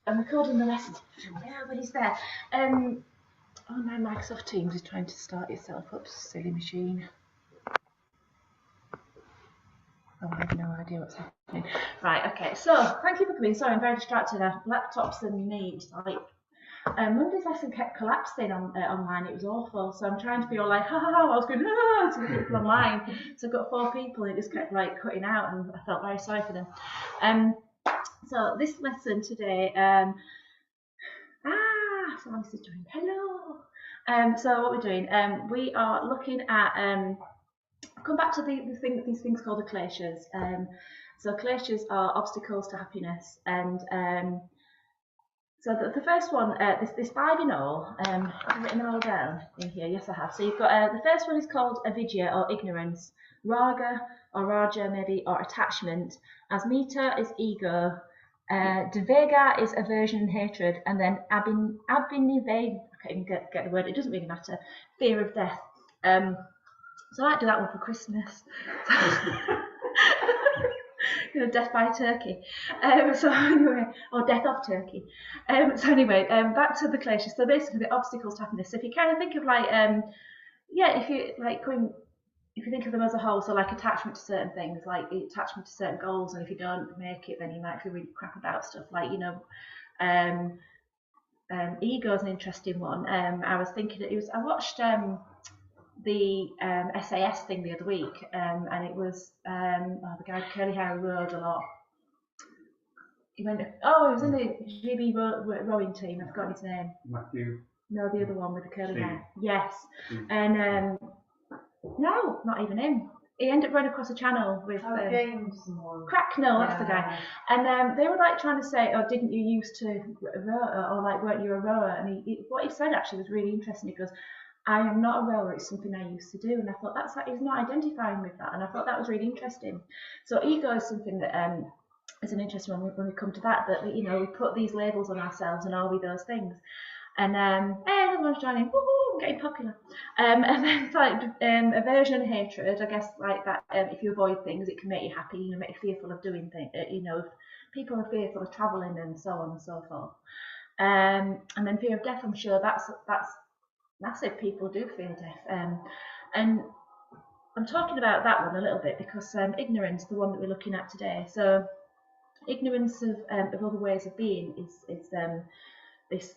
I'm recording the lesson. Nobody's there. Oh, my Microsoft Teams is trying to start itself up, silly machine. Oh, I have no idea what's happening. Right, okay, so thank you for coming. Sorry, I'm very distracted. Laptops and me, it's like Monday's lesson kept collapsing on online. It was awful. So I'm trying to be all like, ha ha ha. I was going, ah, to the people online. So I've got 4 people and it just kept like cutting out, and I felt very sorry for them. So this lesson today, someone is doing hello. So what we're doing, we are looking at come back to these things called the Kleshas. So Kleshas are obstacles to happiness, and so the first one, there's 5 in all. I've written them all down in here. Yes, I have. So you've got the first one is called avidya or ignorance, raga or raja maybe or attachment, asmita is ego, dvega is aversion and hatred, and then abhinived, I can't even get the word. It doesn't really matter. Fear of death. So I might do that one for Christmas. Death by turkey. So anyway, or death of turkey. So anyway, back to the Kleshas. So basically, the obstacles to happiness. So if you kind of think of like, if you think of them as a whole, so like attachment to certain things, like attachment to certain goals, and if you don't make it, then you might feel really crap about stuff. Like ego is an interesting one. I was thinking I watched the SAS thing the other week, and it was the guy with curly hair who rowed a lot. He was in the GB rowing team. I've forgotten his name. Matthew. No, the other one with the curly hair. Yes. And no, not even him. He ended up running across a channel with James. Cracknell, that's the guy. And they were like trying to say, "Oh, didn't you used to row, or like weren't you a rower?" And what he said actually was really interesting. He goes, "I am not a rower, it's something I used to do." And I thought he's not identifying with that, and I thought that was really interesting. So ego is something that is an interesting one when we come to that we put these labels on ourselves, and are we those things? And hey, everyone's joining, woohoo, I'm getting popular. And then it's like aversion and hatred, I guess, like that. If you avoid things, it can make you happy, make you fearful of doing things. If people are fearful of travelling and so on and so forth. And then fear of death, I'm sure that's massive. People do fear death, and I'm talking about that one a little bit because ignorance, the one that we're looking at today. So ignorance of other ways of being is this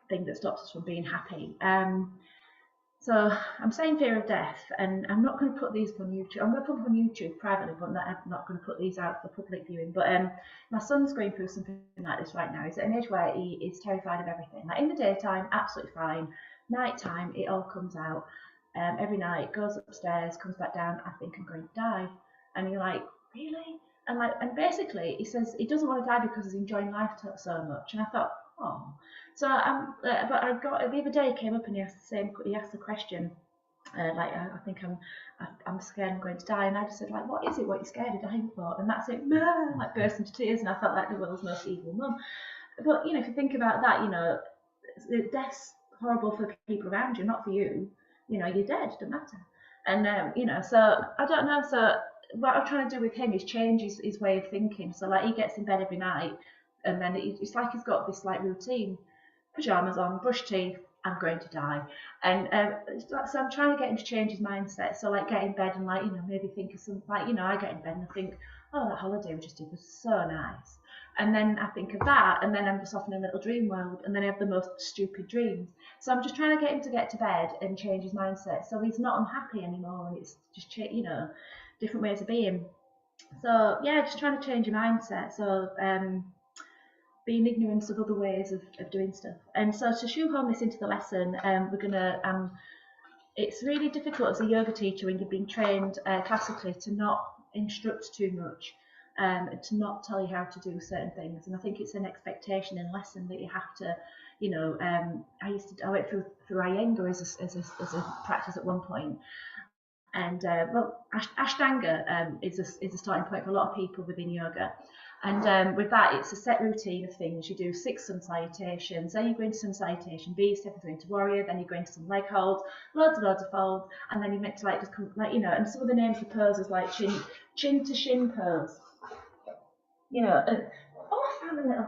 thing that stops us from being happy. So I'm saying fear of death, and I'm not going to put these on YouTube. I'm going to put them on YouTube privately, but I'm not going to put these out for public viewing. But my son's going through something like this right now. He's at an age where he is terrified of everything. Like in the daytime, absolutely fine. Nighttime, it all comes out. Every night, goes upstairs, comes back down. I think I'm going to die. And you're like, really? And basically, he says he doesn't want to die because he's enjoying life so much. And I thought, oh. So but I got the other day, he came up and he asked the question, I think I'm scared I'm going to die, and I just said, like, what is it? What are you scared of dying for? And that's it, like burst into tears, and I felt like the world's most evil mum. But if you think about that, death's horrible for people around you, not for you. You're dead, doesn't matter. And so I don't know. So what I'm trying to do with him is change his way of thinking. So like he gets in bed every night, and then it's like he's got this like routine. Pajamas on, brush teeth, I'm going to die. And so I'm trying to get him to change his mindset. So like get in bed and maybe think of something like, I get in bed and I think, oh, that holiday we just did was so nice. And then I think of that, and then I'm just off in a little dream world, and then I have the most stupid dreams. So I'm just trying to get him to get to bed and change his mindset, so he's not unhappy anymore, and it's just different ways of being. So yeah, just trying to change your mindset. So being ignorant of other ways of doing stuff. And so to shoehorn this into the lesson, we're gonna. It's really difficult as a yoga teacher when you're being trained classically to not instruct too much, and to not tell you how to do certain things. And I think it's an expectation in a lesson that you have to, I went through Iyengar as a practice at one point. And Ashtanga is a starting point for a lot of people within yoga. And with that, it's a set routine of things. You do 6 sun salutations, then you go into sun salutation B, step into warrior, then you go into some leg holds, loads of folds, and then you're meant to just come, and some of the names for poses like chin to shin pose. I found a little.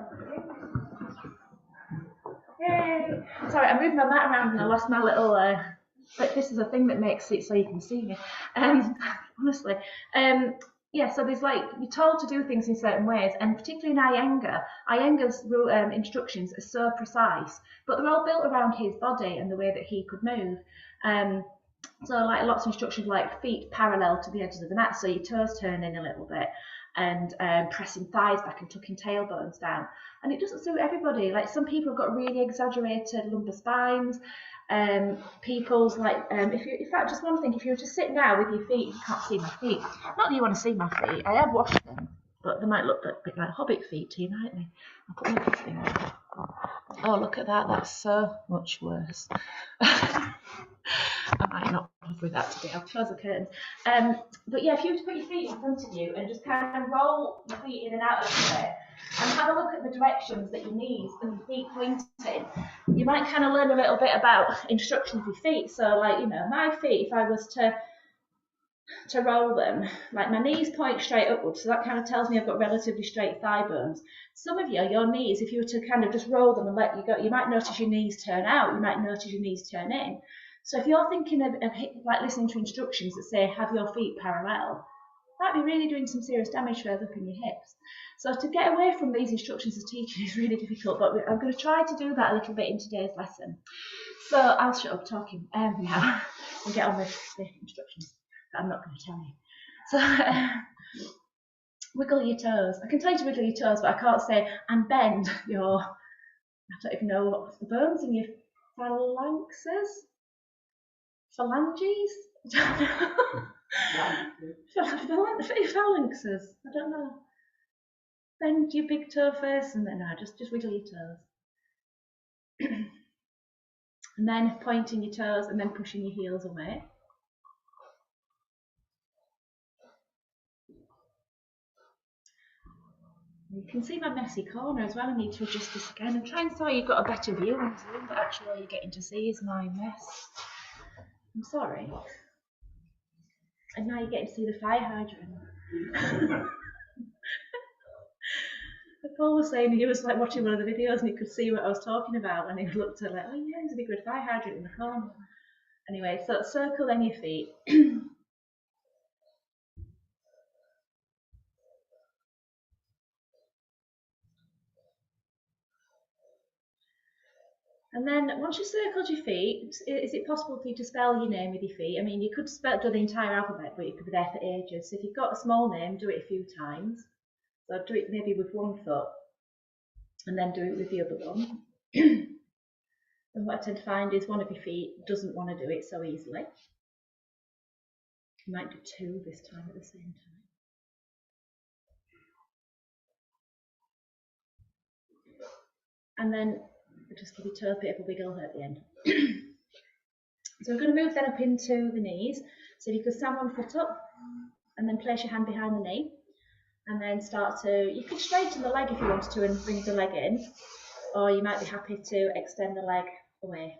Yay! Sorry, I moved my mat around and I lost my little. But this is a thing that makes it so you can see me. Honestly, yeah. So there's like you're told to do things in certain ways, and particularly in Iyengar's instructions are so precise, but they're all built around his body and the way that he could move. Um, so like lots of instructions like feet parallel to the edges of the mat, so your toes turn in a little bit, and pressing thighs back and tucking tailbones down. And it doesn't suit everybody. Like some people have got really exaggerated lumbar spines. People's like if you, in fact, just one thing, if you were just sitting down with your feet, you can't see my feet. Not that you want to see my feet. I have washed them, but they might look a bit like hobbit feet to you, mightn't they? I'll put my big finger on. Oh, look at that. That's so much worse. I might not bother with that today. I'll close the curtains. But yeah, if you were to put your feet in front of you and just kind of roll your feet in and out a little bit and have a look at the directions that your knees and your feet point in, you might kind of learn a little bit about instruction of your feet. So like, you know, my feet, if I was to roll them, like my knees point straight upwards, so that kind of tells me I've got relatively straight thigh bones. Some of you, your knees, if you were to kind of just roll them and let you go, you might notice your knees turn out, you might notice your knees turn in. So if you're thinking of like listening to instructions that say have your feet parallel, that might be really doing some serious damage further up in your hips. So to get away from these instructions as teaching is really difficult, but I'm going to try to do that a little bit in today's lesson. So I'll shut up talking now and get on with the instructions that I'm not going to tell you. So wiggle your toes. I can tell you to wiggle your toes, but I can't say and bend your, I don't even know what the bones in your phalanxes? Phalanges? Phalanxes. I don't know. Bend your big toe first and then just wiggle your toes. And then pointing your toes and then pushing your heels away. You can see my messy corner as well. I need to adjust this again. I'm trying so you've got a better view on Zoom, but actually all you're getting to see is my mess. I'm sorry. And now you're getting to see the fire hydrant. Paul was saying he was like watching one of the videos and he could see what I was talking about, and he looked at like, oh yeah, there's a big red fire hydrant in the corner. Anyway, so circle then your feet. And then once you've circled your feet, is it possible for you to spell your name with your feet? I mean, you could do the entire alphabet, but you could be there for ages. So if you've got a small name, do it a few times. So do it maybe with one foot, and then do it with the other one. And what I tend to find is one of your feet doesn't want to do it so easily. You might do two this time at the same time. And then just give your toes a bit of a wiggle at the end. So we're going to move then up into the knees. So if you could stand one foot up and then place your hand behind the knee. And then start to, you could straighten the leg if you wanted to and bring the leg in. Or you might be happy to extend the leg away.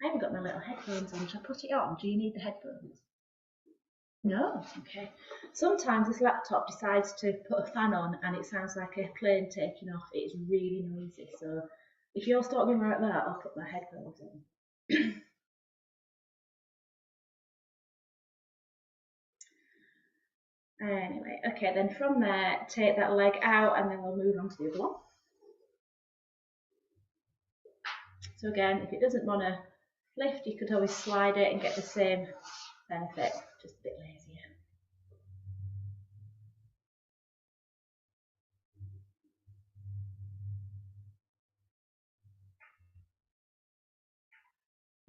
I haven't got my little headphones on. Shall I put it on? Do you need the headphones? No? Okay. Sometimes this laptop decides to put a fan on and it sounds like a plane taking off. It's really noisy. So if you're talking like that, I'll put my headphones on. Anyway, okay, then from there, take that leg out and then we'll move on to the other one. So again, if it doesn't want to lift, you could always slide it and get the same benefit, just a bit lazier.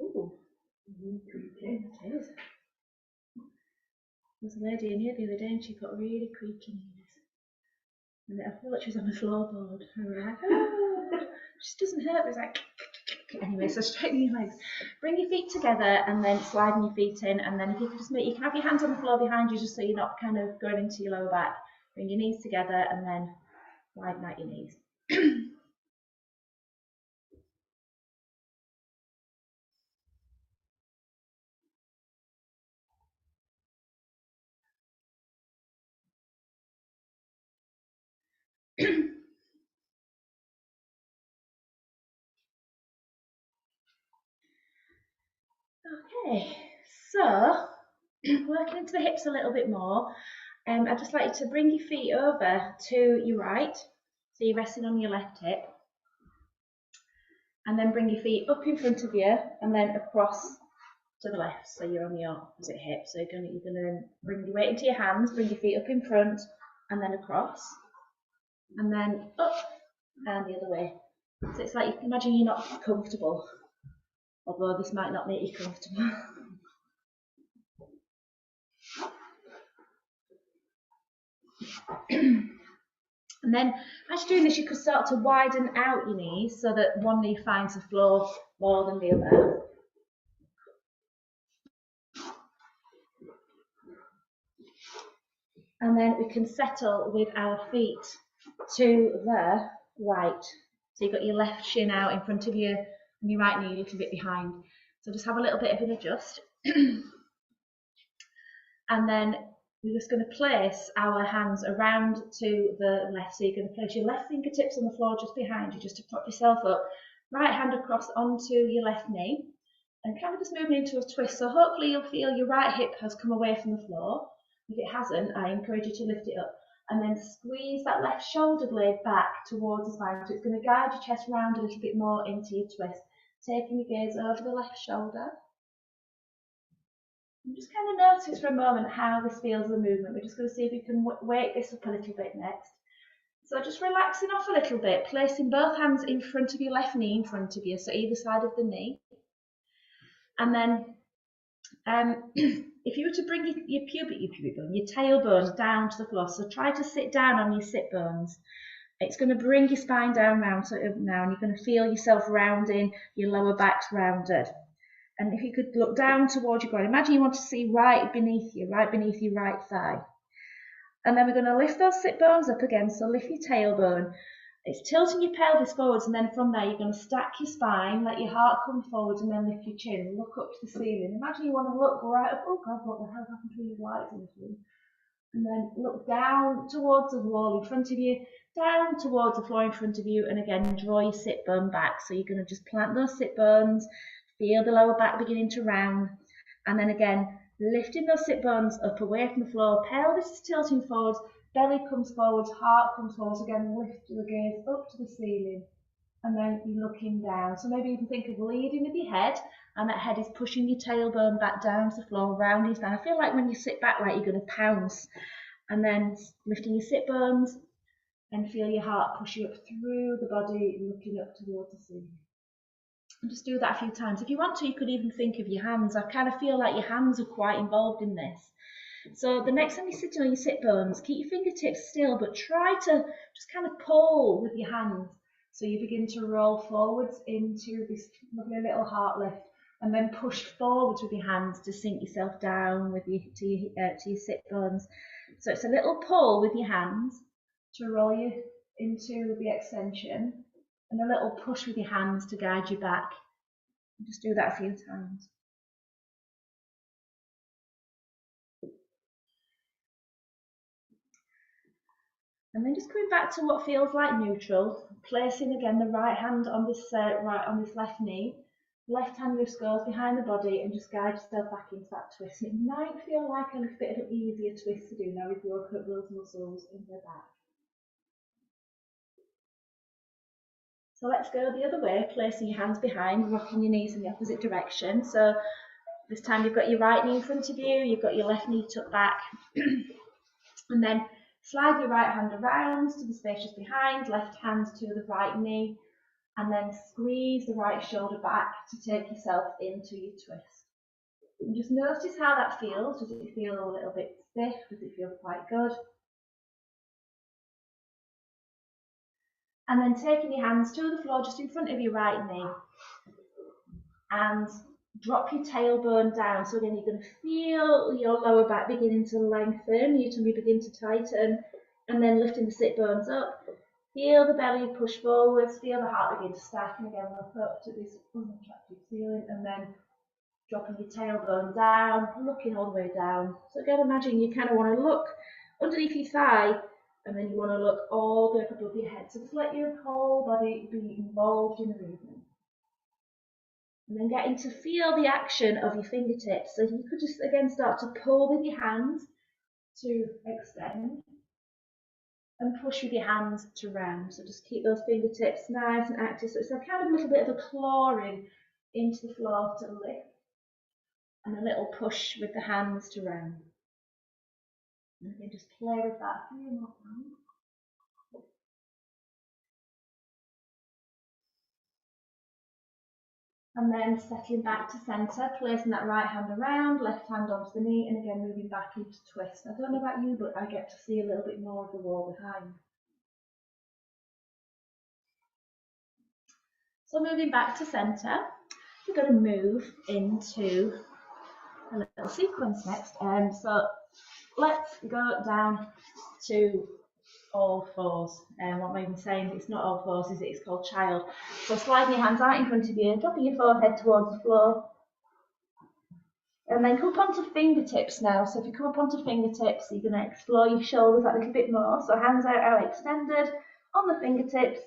Ooh, it is. There was a lady in here the other day and she got really creaky knees. And I feel like she was on the floorboard. And we were like, oh, she doesn't hurt, but it's like, anyway, so straighten your legs. Bring your feet together and then sliding your feet in. And then if you could just you can have your hands on the floor behind you just so you're not kind of going into your lower back. Bring your knees together and then widen out your knees. Okay, so working into the hips a little bit more. I'd just like you to bring your feet over to your right, so you're resting on your left hip, and then bring your feet up in front of you and then across to the left, so you're on your opposite hip. So you're gonna bring your weight into your hands, bring your feet up in front and then across, and then up and the other way. So it's like you can imagine you're not comfortable, although this might not make you comfortable. And then as you're doing this, you could start to widen out your knees so that one knee finds the floor more than the other. And then we can settle with our feet to the right. So you've got your left shin out in front of you and your right knee a little bit behind. So just have a little bit of an adjust. And then we're just going to place our hands around to the left. So you're going to place your left fingertips on the floor just behind you, just to prop yourself up. Right hand across onto your left knee and kind of just moving into a twist. So hopefully you'll feel your right hip has come away from the floor. If it hasn't, I encourage you to lift it up. And then squeeze that left shoulder blade back towards the spine. So it's going to guide your chest round a little bit more into your twist. Taking your gaze over the left shoulder. And just kind of notice for a moment how this feels in the movement. We're just going to see if we can weight this up a little bit next. So just relaxing off a little bit, placing both hands in front of your left knee in front of you, so either side of the knee. And then if you were to bring your pubic bone, your tailbone down to the floor, so try to sit down on your sit bones. It's going to bring your spine down round sort of now, and you're going to feel yourself rounding, your lower back's rounded. And if you could look down towards your groin, imagine you want to see right beneath your right thigh. And then we're going to lift those sit bones up again, so lift your tailbone. It's tilting your pelvis forwards, and then from there you're going to stack your spine, let your heart come forwards, and then lift your chin, look up to the ceiling. Imagine you want to look right up, oh God, what the hell happened to these lights in this room? And then look down towards the wall in front of you, down towards the floor in front of you, and again draw your sit bone back. So you're going to just plant those sit bones, feel the lower back beginning to round, and then again lifting those sit bones up away from the floor, pelvis is tilting forwards, belly comes forwards, heart comes forwards, again lift the gaze up to the ceiling, and then you're looking down. So maybe you can think of leading with your head, and that head is pushing your tailbone back down to the floor, round your spine. I feel like when you sit back like you're going to pounce, and then lifting your sit bones, and feel your heart push you up through the body, looking up towards the ceiling. And just do that a few times. If you want to, you could even think of your hands. I kind of feel like your hands are quite involved in this. So the next time you're sitting on your sit bones, keep your fingertips still, but try to just kind of pull with your hands. So you begin to roll forwards into this lovely little heart lift, and then push forwards with your hands to sink yourself down with to your sit bones. So it's a little pull with your hands to roll you into the extension, and a little push with your hands to guide you back. Just do that a few times. And then just coming back to what feels like neutral, placing again the right hand on this left knee, left hand just goes behind the body, and just guide yourself back into that twist. And it might feel like a little bit of an easier twist to do now we've woken up those muscles in the back. So let's go the other way, placing your hands behind, rocking your knees in the opposite direction. So this time you've got your right knee in front of you, you've got your left knee tucked back, and then slide your right hand around to the space just behind, left hand to the right knee, and then squeeze the right shoulder back to take yourself into your twist. And just notice how that feels. Does it feel a little bit stiff? Does it feel quite good? And then taking your hands to the floor just in front of your right knee, and drop your tailbone down. So again, you're going to feel your lower back beginning to lengthen, your tummy begin to tighten, and then lifting the sit bones up. Feel the belly push forwards, feel the heart begin to stack, and again look up to this unattractive ceiling, and then dropping your tailbone down, looking all the way down. So again, imagine you kind of want to look underneath your thigh, and then you want to look all the way up above your head. So just let your whole body be involved in the movement. And then getting to feel the action of your fingertips. So you could just again start to pull with your hands to extend and push with your hands to round. So just keep those fingertips nice and active. So it's a kind of a little bit of a clawing into the floor to lift, and a little push with the hands to round. And again, just play with that a few more times. And then settling back to centre, placing that right hand around, left hand onto the knee, and again moving back into twist. I don't know about you, but I get to see a little bit more of the wall behind. So moving back to centre, we're going to move into a little sequence next. So let's go down to all fours. What am I even saying? It's not all fours, is it? It's called child. So sliding your hands out in front of you, dropping your forehead towards the floor. And then come up onto fingertips now. So if you come up onto fingertips, you're going to explore your shoulders a little bit more. So hands out extended on the fingertips.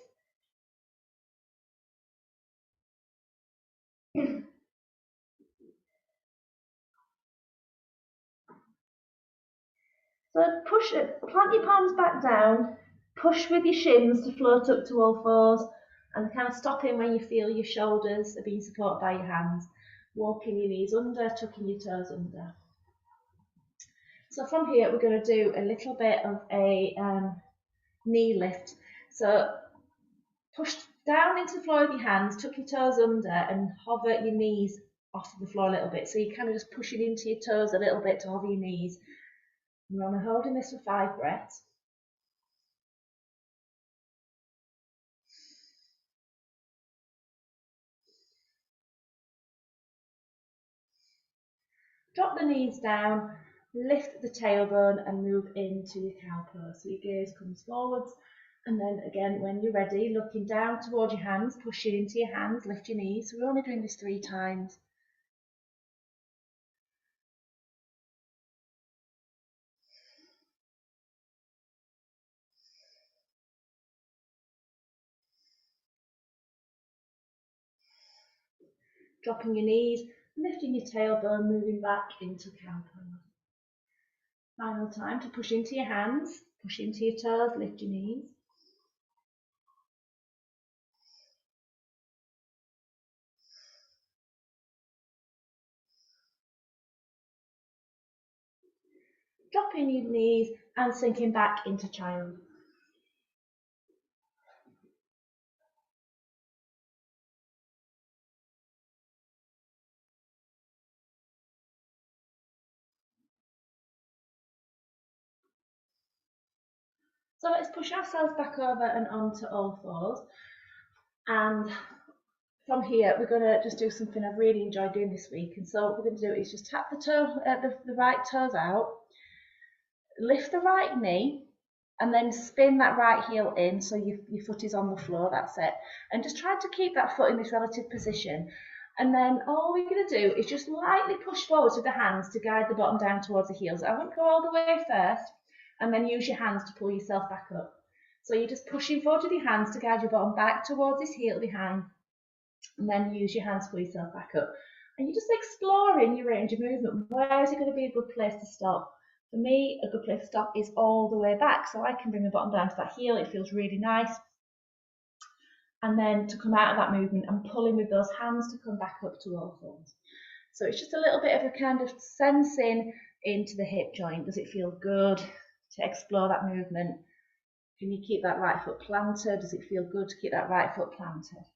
So push it, plant your palms back down, push with your shins to float up to all fours, and kind of stopping when you feel your shoulders are being supported by your hands. Walking your knees under, tucking your toes under. So from here, we're going to do a little bit of a knee lift. So push down into the floor with your hands, tuck your toes under, and hover your knees off the floor a little bit. So you're kind of just pushing into your toes a little bit to hover your knees. We're only holding this for 5 breaths. Drop the knees down, lift the tailbone and move into your cow pose. So your gaze comes forwards, and then again when you're ready, looking down towards your hands, pushing into your hands, lift your knees. So we're only doing this 3 times. Dropping your knees, lifting your tailbone, moving back into cow pose. Final time to push into your hands, push into your toes, lift your knees. Dropping your knees and sinking back into child. So let's push ourselves back over and onto all fours. And from here, we're going to just do something I've really enjoyed doing this week. And so what we're going to do is just tap the right toes out, lift the right knee, and then spin that right heel in so your foot is on the floor, that's it. And just try to keep that foot in this relative position. And then all we're going to do is just lightly push forwards with the hands to guide the bottom down towards the heels. I won't go all the way first, and then use your hands to pull yourself back up. So you're just pushing forward with your hands to guide your bottom back towards this heel behind, and then use your hands to pull yourself back up. And you're just exploring your range of movement. Where is it going to be a good place to stop? For me, a good place to stop is all the way back. So I can bring the bottom down to that heel. It feels really nice. And then to come out of that movement and pulling with those hands to come back up to all fours. So it's just a little bit of a kind of sensing into the hip joint. Does it feel good to explore that movement? Can you keep that right foot planted? Does it feel good to keep that right foot planted?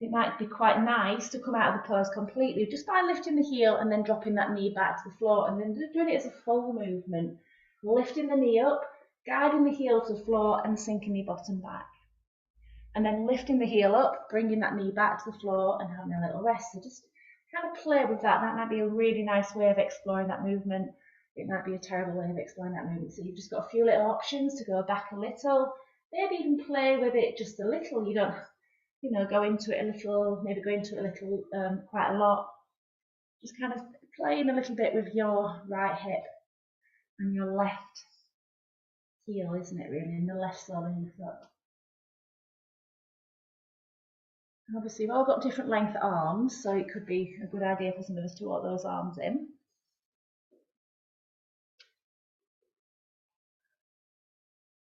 It might be quite nice to come out of the pose completely just by lifting the heel and then dropping that knee back to the floor, and then doing it as a full movement. Lifting the knee up, guiding the heel to the floor and sinking your bottom back. And then lifting the heel up, bringing that knee back to the floor and having a little rest. So just kind of play with that. That might be a really nice way of exploring that movement. It might be a terrible way of exploring that movement. So you've just got a few little options to go back a little. Maybe even play with it just a little. You don't, go into it a little, maybe go into it a little, quite a lot. Just kind of playing a little bit with your right hip and your left heel, isn't it really? And the left sole of your foot. And obviously we've all got different length arms, so it could be a good idea for some of us to walk those arms in.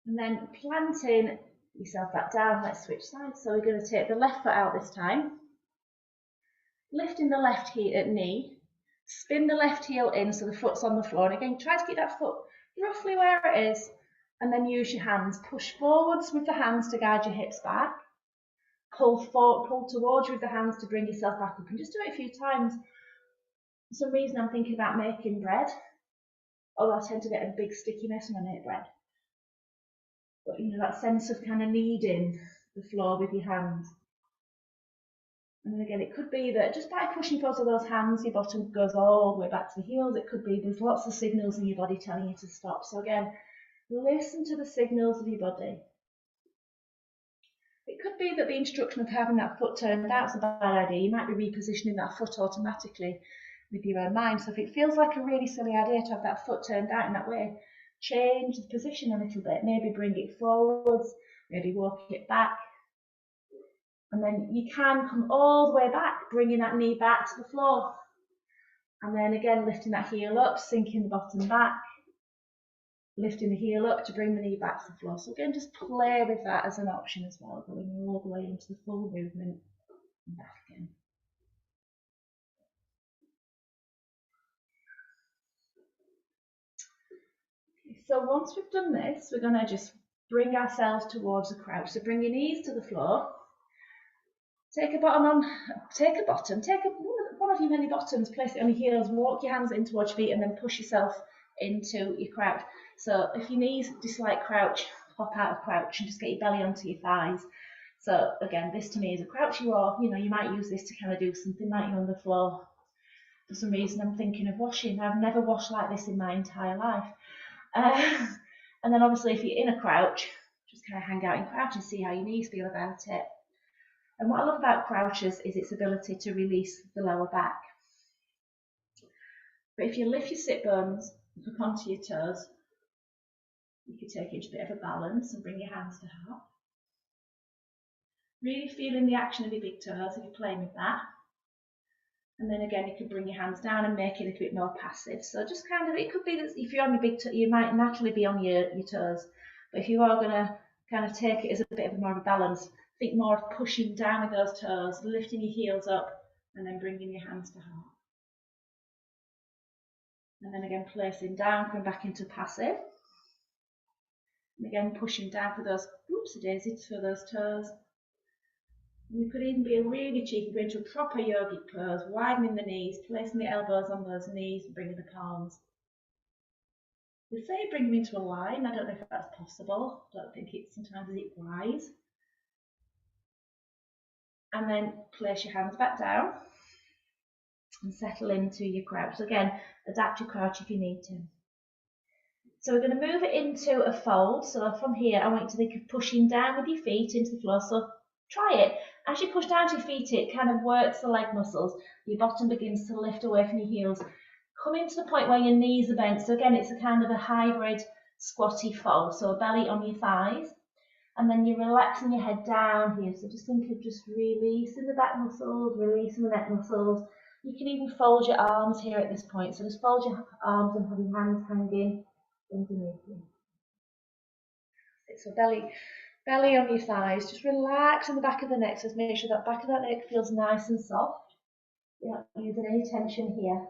And then planting yourself back down, let's switch sides. So we're going to take the left foot out this time, lifting the left knee, spin the left heel in so the foot's on the floor. And again, try to keep that foot roughly where it is, and then use your hands. Push forwards with the hands to guide your hips back. Pull towards you with the hands to bring yourself back up. And just do it a few times. For some reason, I'm thinking about making bread, although I tend to get a big sticky mess when I make bread. But you know, that sense of kind of kneading the floor with your hands. And then again, it could be that just by pushing both of those hands, your bottom goes all the way back to the heels. It could be there's lots of signals in your body telling you to stop. So again, listen to the signals of your body. It could be that the instruction of having that foot turned out is a bad idea. You might be repositioning that foot automatically with your own mind. So if it feels like a really silly idea to have that foot turned out in that way, change the position a little bit. Maybe bring it forwards, maybe walk it back. And then you can come all the way back, bringing that knee back to the floor. And then again, lifting that heel up, sinking the bottom back, lifting the heel up to bring the knee back to the floor. So again, just play with that as an option as well, going all the way into the full movement and back again. Okay, so once we've done this, we're going to just bring ourselves towards a crouch. So bring your knees to the floor. Take one of your many bottoms, place it on your heels, walk your hands in towards your feet, and then push yourself into your crouch. So if your knees dislike crouch, hop out of crouch and just get your belly onto your thighs. So again, this to me is a crouch. You might use this to kind of do something like you're on the floor. For some reason, I'm thinking of washing. I've never washed like this in my entire life. And then obviously, if you're in a crouch, just kind of hang out in crouch and see how your knees feel about it. And what I love about crouches is its ability to release the lower back. But if you lift your sit bones up onto your toes, you can take it into a bit of a balance and bring your hands to heart. Really feeling the action of your big toes if you're playing with that. And then again, you can bring your hands down and make it a little bit more passive. So just kind of, it could be that if you're on your big toe, you might naturally be on your toes. But if you are going to kind of take it as a bit of more of a balance, think more of pushing down with those toes, lifting your heels up, and then bringing your hands to heart. And then again, placing down, coming back into passive. And again, pushing down for those, oopsie-daisies, for those toes. And you could even be a really cheeky, go into a proper yogic pose, widening the knees, placing the elbows on those knees, and bringing the palms. They say bring them into a line. I don't know if that's possible. I don't think it's sometimes it's wise. And then place your hands back down and settle into your crouch. So again, adapt your crouch if you need to. So we're going to move it into a fold. So from here, I want you to think of pushing down with your feet into the floor. So try it. As you push down to your feet, it kind of works the leg muscles. Your bottom begins to lift away from your heels. Coming to the point where your knees are bent. So again, it's a kind of a hybrid squatty fold. So a belly on your thighs. And then you're relaxing your head down here. So just think of just releasing the back muscles, releasing the neck muscles. You can even fold your arms here at this point. So just fold your arms and have your hands hanging underneath you. So belly on your thighs. Just relax in the back of the neck. So just make sure that back of that neck feels nice and soft. You're not using any tension here.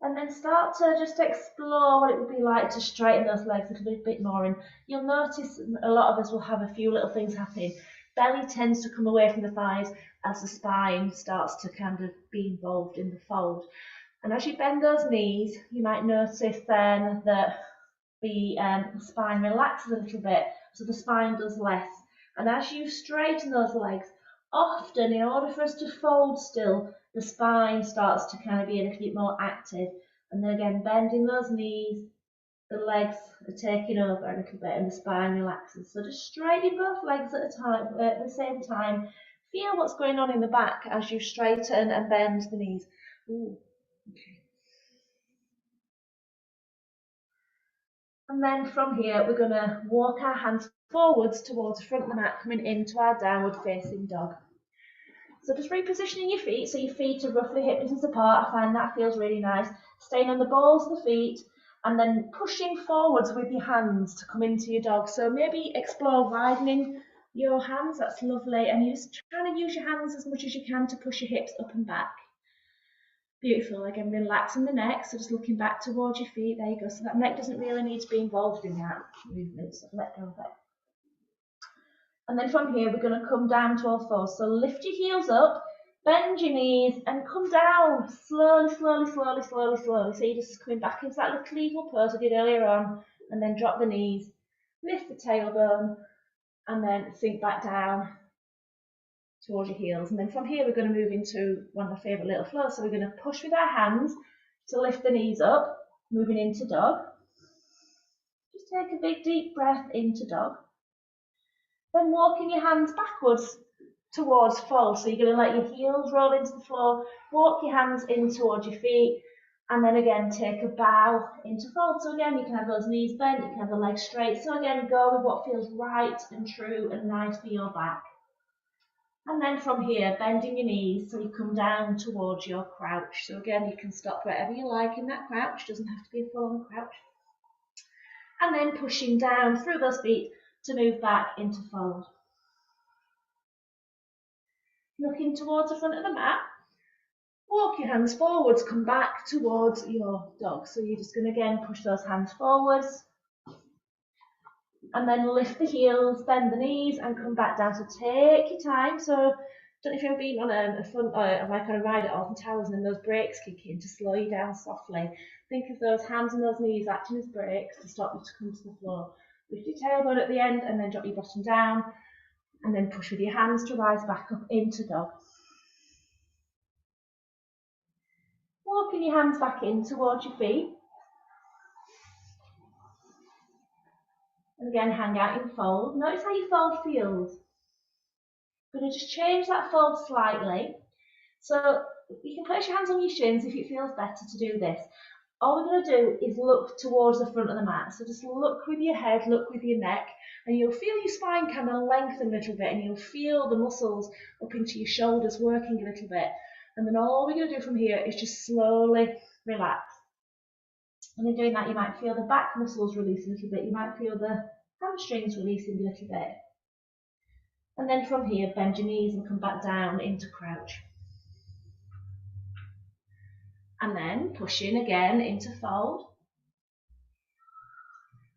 And then start to just explore what it would be like to straighten those legs a little bit more. And you'll notice a lot of us will have a few little things happening. Belly tends to come away from the thighs as the spine starts to kind of be involved in the fold. And as you bend those knees, you might notice then that the spine relaxes a little bit, so the spine does less. And as you straighten those legs, often in order for us to fold still, the spine starts to kind of be a little bit more active. And then again, bending those knees, the legs are taking over a little bit and the spine relaxes. So just straightening both legs at the same time. Feel what's going on in the back as you straighten and bend the knees. Ooh, okay. And then from here, we're going to walk our hands forwards towards the front of the mat, coming into our downward facing dog. So just repositioning your feet so your feet are roughly hip distance apart. I find that feels really nice. Staying on the balls of the feet and then pushing forwards with your hands to come into your dog. So maybe explore widening your hands, that's lovely. And you're just trying to use your hands as much as you can to push your hips up and back. Beautiful. Again, relaxing the neck, so just looking back towards your feet. There you go. So that neck doesn't really need to be involved in that movement, so let go of it. And then from here, we're going to come down to all fours. So lift your heels up, bend your knees, and come down slowly, slowly, slowly, slowly, slowly. So you're just coming back into that little eagle pose I did earlier on, and then drop the knees, lift the tailbone, and then sink back down towards your heels. And then from here, we're going to move into one of my favourite little flows. So we're going to push with our hands to lift the knees up, moving into dog. Just take a big deep breath into dog. Then walking your hands backwards towards fold. So you're going to let your heels roll into the floor, walk your hands in towards your feet, and then again take a bow into fold. So again, you can have those knees bent, you can have the legs straight. So again, go with what feels right and true and nice for your back. And then from here, bending your knees so you come down towards your crouch. So again, you can stop wherever you like in that crouch, doesn't have to be a full-on crouch. And then pushing down through those feet to move back into fold. Looking towards the front of the mat, walk your hands forwards, come back towards your dog. So you're just going to again push those hands forwards and then lift the heels, bend the knees and come back down. So take your time. So don't know if you've ever been on a fun, like on a ride at Alton Towers and then those brakes kick in to slow you down softly. Think of those hands and those knees acting as brakes to stop you to come to the floor. Lift your tailbone at the end and then drop your bottom down and then push with your hands to rise back up into dog. Walking your hands back in towards your feet. And again, hang out in fold. Notice how your fold feels. I'm going to just change that fold slightly. So you can place your hands on your shins if it feels better to do this. All we're going to do is look towards the front of the mat. So just look with your head, look with your neck, and you'll feel your spine kind of lengthen a little bit, and you'll feel the muscles up into your shoulders working a little bit. And then all we're going to do from here is just slowly relax. And in doing that, you might feel the back muscles release a little bit. You might feel the hamstrings releasing a little bit. And then from here, bend your knees and come back down into crouch. And then push in again into fold.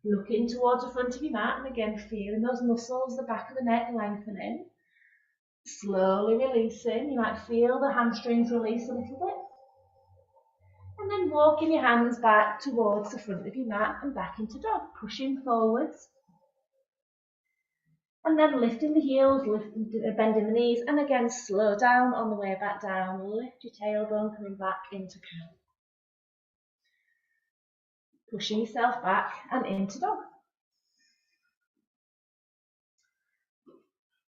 Looking towards the front of your mat and again feeling those muscles, the back of the neck lengthening. Slowly releasing. You might feel the hamstrings release a little bit. And then walking your hands back towards the front of your mat and back into dog, pushing forwards. And then lifting the heels, bending the knees, and again slow down on the way back down. Lift your tailbone, coming back into cow. Pushing yourself back and into dog.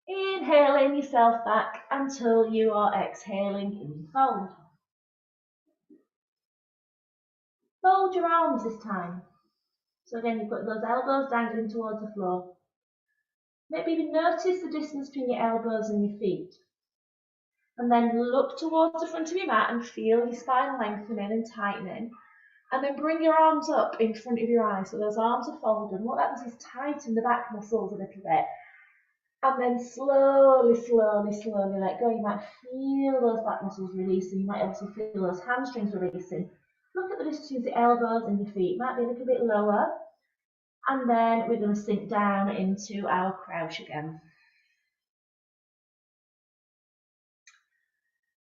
Inhaling yourself back until you are exhaling in fold. Fold your arms this time. So again, you've got those elbows dangling towards the floor. Maybe even notice the distance between your elbows and your feet. And then look towards the front of your mat and feel your spine lengthening and tightening. And then bring your arms up in front of your eyes. So those arms are folded. And what that does is tighten the back muscles a little bit. And then slowly, slowly, slowly let go. You might feel those back muscles releasing. You might also feel those hamstrings releasing. Look at the distance between the elbows and your feet. It might be a little bit lower. And then we're going to sink down into our crouch again.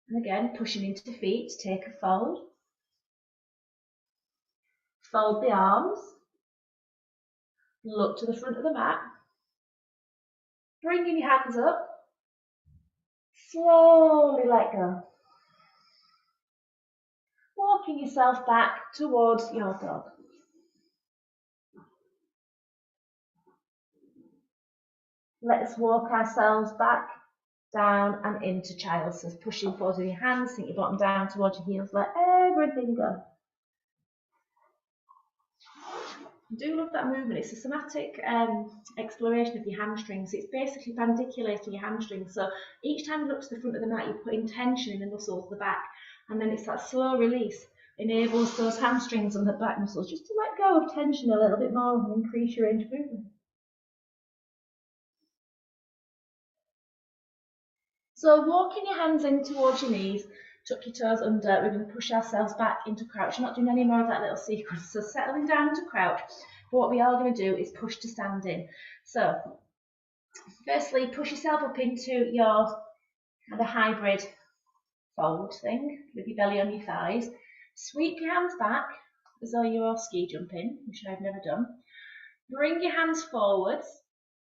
And again, pushing into feet, take a fold. Fold the arms. Look to the front of the mat. Bringing your hands up. Slowly let go. Walking yourself back towards your dog. Let's walk ourselves back, down and into child. So pushing forward with your hands, sink your bottom down towards your heels, let everything go. I do love that movement. It's a somatic exploration of your hamstrings. It's basically bandiculating your hamstrings. So each time you look to the front of the mat, you're putting tension in the muscles at the back. And then it's that slow release enables those hamstrings and the back muscles just to let go of tension a little bit more and increase your range of movement. So walking your hands in towards your knees, tuck your toes under, we're going to push ourselves back into crouch. You're not doing any more of that little sequence. So settling down into crouch. But what we are going to do is push to standing. So firstly, push yourself up into your kind of hybrid fold thing with your belly on your thighs. Sweep your hands back as though you're ski jumping, which I've never done. Bring your hands forwards.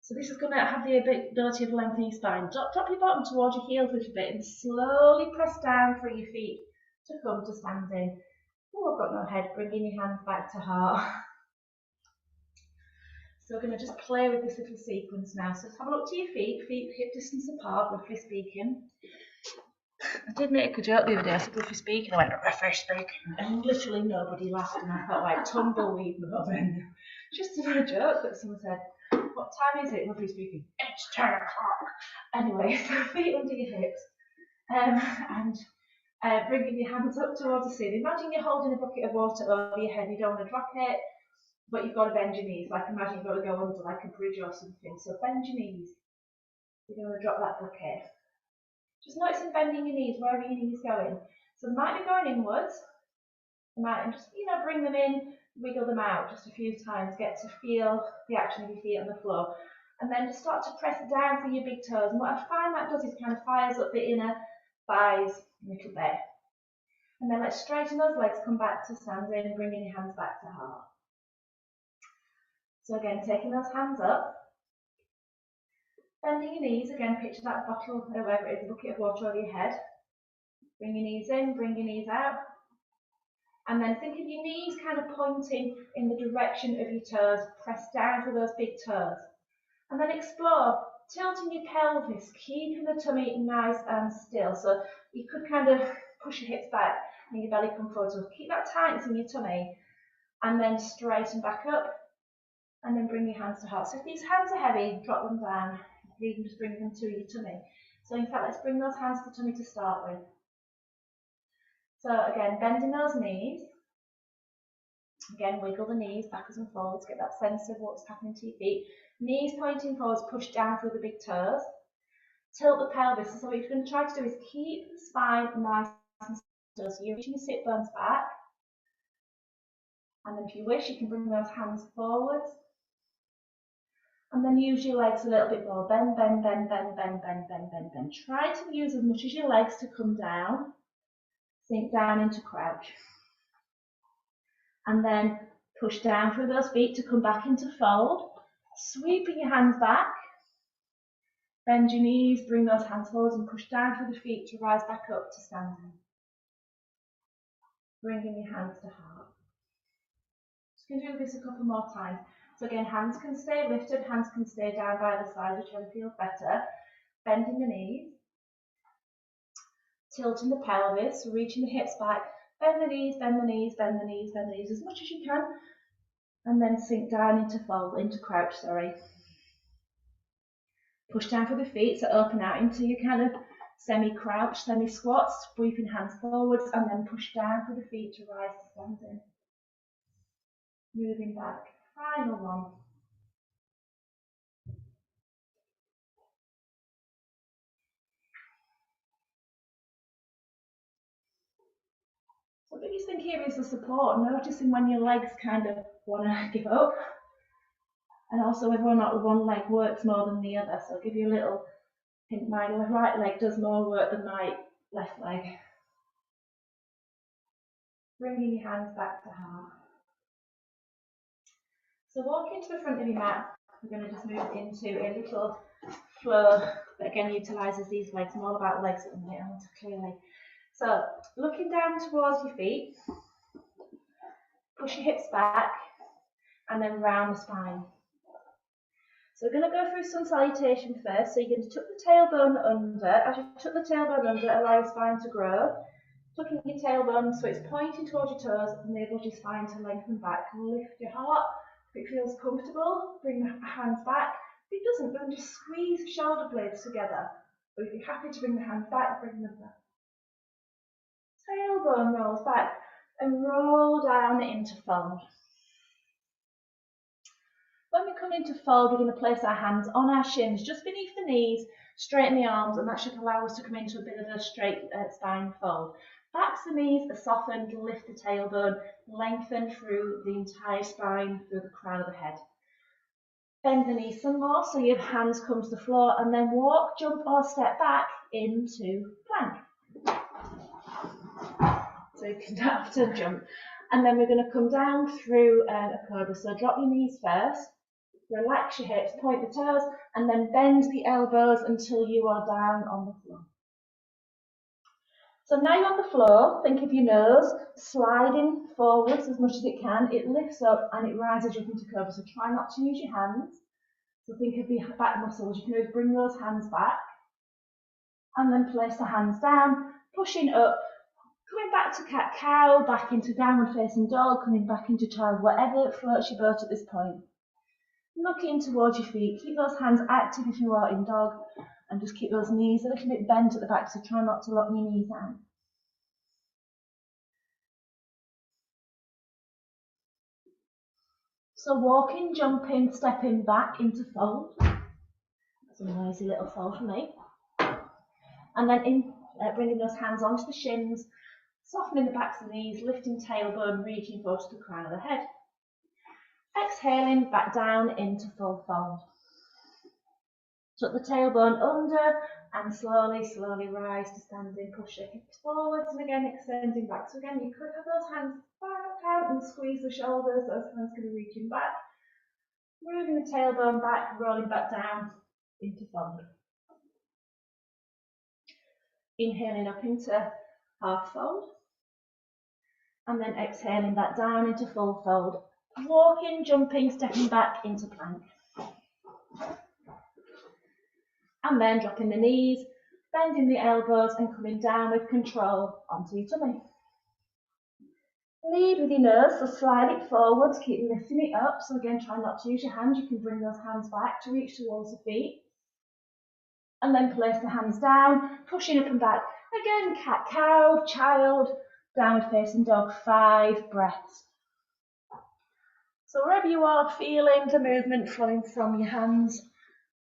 So this is going to have the ability of lengthening your spine. Drop your bottom towards your heels a little bit and slowly press down through your feet to come to standing. Oh, I've got no head. Bringing your hands back to heart. So we're going to just play with this little sequence now. So have a look to your feet hip distance apart, roughly speaking. I did make a joke the other day. I said roughly speaking. I went roughly speaking, and literally nobody laughed, and I felt like tumbleweed moment. Just a joke that someone said. What time is it, roughly speaking? It's 10 o'clock. Anyway, so feet under your hips and bringing your hands up towards the ceiling. Imagine you're holding a bucket of water over your head. You don't want to drop it, but you've got to bend your knees. Like imagine you've got to go under like a bridge or something. So bend your knees. You don't want to drop that bucket. Just noticing bending your knees wherever your knees going. So they might be going inwards. They might just bring them in. Wiggle them out just a few times, get to feel the action of your feet on the floor, and then just start to press down for your big toes. And what I find that does is kind of fires up the inner thighs a little bit. And then let's straighten those legs, come back to standing and bringing your hands back to heart. So again, taking those hands up, bending your knees, again picture that bottle, or whatever it is, a bucket of water over your head. Bring your knees in, bring your knees out. And then think of your knees kind of pointing in the direction of your toes. Press down for those big toes. And then explore, tilting your pelvis, keeping the tummy nice and still. So you could kind of push your hips back and your belly come forward. So keep that tightness in your tummy. And then straighten back up. And then bring your hands to heart. So if these hands are heavy, drop them down. You can just bring them to your tummy. So in fact, let's bring those hands to the tummy to start with. So again, bending those knees. Again, wiggle the knees backwards and forwards, get that sense of what's happening to your feet. Knees pointing forwards, push down through the big toes. Tilt the pelvis. So what you're going to try to do is keep the spine nice and still. So you're reaching your sit bones back. And then if you wish, you can bring those hands forwards. And then use your legs a little bit more. Bend, bend, bend, bend, bend, bend, bend, bend, bend. Try to use as much as your legs to come down. Sink down into crouch. And then push down through those feet to come back into fold. Sweeping your hands back. Bend your knees, bring those hands forwards and push down through the feet to rise back up to standing. Bringing your hands to heart. Just going to do this a couple more times. So again, hands can stay lifted, hands can stay down by the sides, whichever feels better. Bending the knees. Tilting the pelvis, reaching the hips back. Bend the knees, bend the knees, bend the knees, bend the knees as much as you can. And then sink down into fold, into crouch, sorry. Push down for the feet, so open out into your kind of semi-crouch, semi-squats, sweeping hands forwards, and then push down for the feet to rise to standing. Moving back. Final one. So the biggest thing here is the support, noticing when your legs kind of want to give up. And also whether or not one leg works more than the other. So I'll give you a little hint. My right leg does more work than my left leg. Bringing your hands back to heart. So walking to the front of your mat, we're going to just move into a little flow that again utilises these legs. I'm all about legs at the minute, I want to clearly. So looking down towards your feet, push your hips back and then round the spine. So we're going to go through sun salutation first. So you're going to tuck the tailbone under. As you tuck the tailbone under, allow your spine to grow. Tucking your tailbone so it's pointing towards your toes, enables your spine to lengthen back. Lift your heart, If it feels comfortable, bring the hands back. If it doesn't, then just squeeze the shoulder blades together. But if you're happy to bring the hands back, bring them back. Tailbone rolls back and roll down into fold. When we come into fold, we're going to place our hands on our shins, just beneath the knees, straighten the arms, and that should allow us to come into a bit of a straight spine fold. Backs the knees are softened, lift the tailbone, lengthen through the entire spine, through the crown of the head. Bend the knees some more so your hands come to the floor, and then walk, jump or step back into plank. So you can have to jump. And then we're going to come down through a cobra. So drop your knees first, relax your hips, point the toes, and then bend the elbows until you are down on the floor. So now you're on the floor, think of your nose sliding forwards as much as it can. It lifts up and it rises up into cobra. So try not to use your hands. So think of the back muscles. You can always bring those hands back and then place the hands down, pushing up, coming back to cat-cow, back into downward facing dog, coming back into child, whatever floats your boat at this point. Looking towards your feet, keep those hands active if you are in dog, and just keep those knees a little bit bent at the back, so try not to lock your knees out. So walking, jumping, stepping back into fold. That's a noisy little fold for me. And then bringing those hands onto the shins, softening the backs of the knees, lifting tailbone, reaching forward to the crown of the head. Exhaling back down into full fold. Tuck the tailbone under and slowly rise to standing. Push your hips forwards and again extending back. So again, you could have those hands back out and squeeze the shoulders. Those hands can be reaching back. Moving the tailbone back, rolling back down into fold. Inhaling up into half fold. And then exhaling back down into full fold. Walking, jumping, stepping back into plank. And then dropping the knees, bending the elbows and coming down with control onto your tummy. Lead with your nose, so slide it forwards, keep lifting it up. So again, try not to use your hands. You can bring those hands back to reach towards the feet. And then place the hands down, pushing up and back. Again, cat-cow, child, downward facing dog, 5 breaths. So wherever you are, feeling the movement flowing from your hands,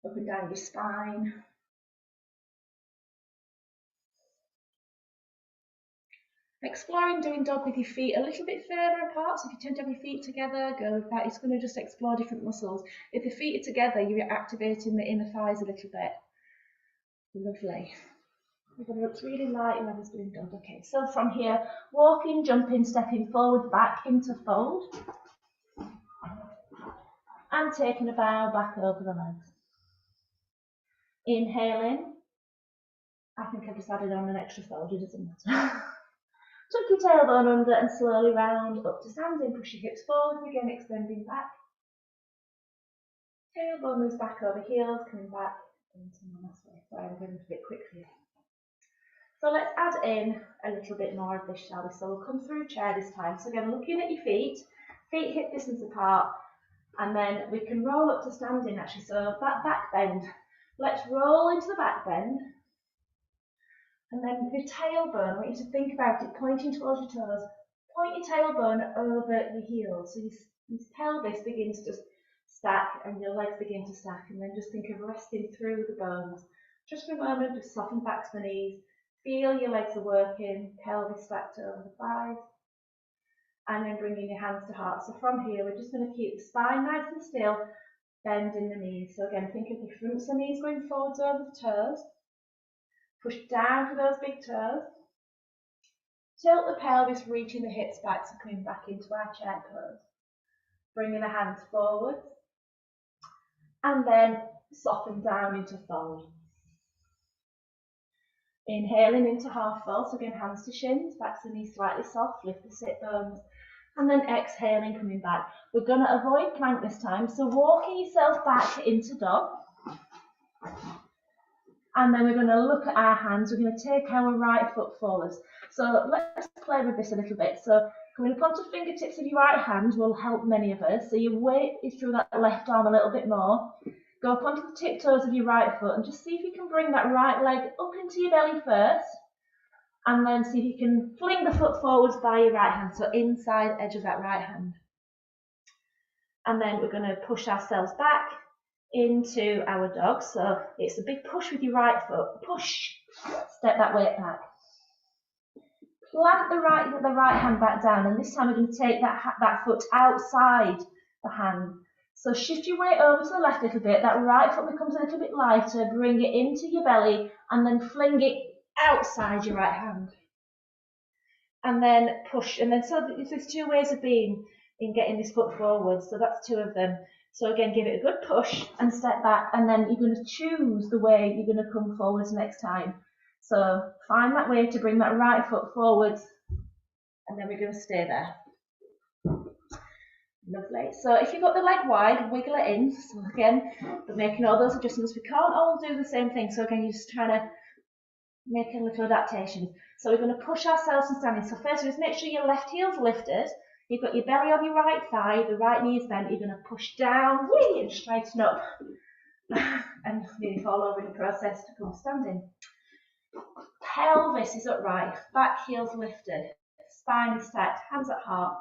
up and down your spine. Exploring doing dog with your feet a little bit further apart. So if you tend to have your feet together, go with that. It's going to just explore different muscles. If the feet are together, you're activating the inner thighs a little bit. Lovely. It looks really light and others doing dog. Okay, so from here, walking, jumping, stepping forward, back into fold. And taking a bow back over the legs. Inhaling. I think I've just added on an extra fold, it doesn't matter. Tuck your tailbone under and slowly round up to standing. Push your hips forward again, extending back. Tailbone moves back over heels, coming back into the last way. Sorry, I'm going a bit quick for you. So let's add in a little bit more of this, shall we? So we'll come through chair this time. So again, looking at your feet hip distance apart, and then we can roll up to standing actually. So that back bend, let's roll into the back bend. And then your tailbone, I want you to think about it, pointing towards your toes. Point your tailbone over your heels. So your pelvis begins to stack and your legs begin to stack. And then just think of resting through the bones. Just for a moment, just soften back to the knees. Feel your legs are working, pelvis stacked over the thighs. And then bringing your hands to heart. So from here, we're just going to keep the spine nice and still, bending the knees. So again, think of the fronts of the knees going forwards over the toes. Push down for those big toes. Tilt the pelvis, reaching the hips back, so coming back into our chair pose. Bringing the hands forward. And then soften down into fold. Inhaling into half fold, so again, hands to shins, back to the knees slightly soft, lift the sit bones. And then exhaling, coming back. We're going to avoid plank this time, so walking yourself back into dog. And then we're going to look at our hands. We're going to take our right foot forwards. So let's play with this a little bit. So Coming up onto fingertips of your right hand will help many of us. So your weight is through that left arm a little bit more. Go up onto the tiptoes of your right foot and just see if you can bring that right leg up into your belly first. And then see if you can fling the foot forwards by your right hand. So inside edge of that right hand. And then we're going to push ourselves back into our dog. So it's a big push with your right foot. Push. Step that weight back. Plant the right hand back down, and this time we're going to take that foot outside the hand. So shift your weight over to the left a little bit. That right foot becomes a little bit lighter. Bring it into your belly, and then fling it outside your right hand. And then push. And then so there's two ways of being in getting this foot forward. So that's two of them. So again, give it a good push and step back, and then you're going to choose the way you're going to come forwards next time. So find that way to bring that right foot forwards, and then we're going to stay there. Lovely. So if you've got the leg wide, wiggle it in. So again, but making all those adjustments. We can't all do the same thing. So again, you're just trying to make a little adaptation. So we're going to push ourselves and standing. So first, just make sure your left heel's lifted. You've got your belly on your right thigh, the right knee is bent. You're going to push down, and straighten up, and nearly fall over in the process to come standing. Pelvis is upright, back heel's lifted, spine is stacked, hands at heart.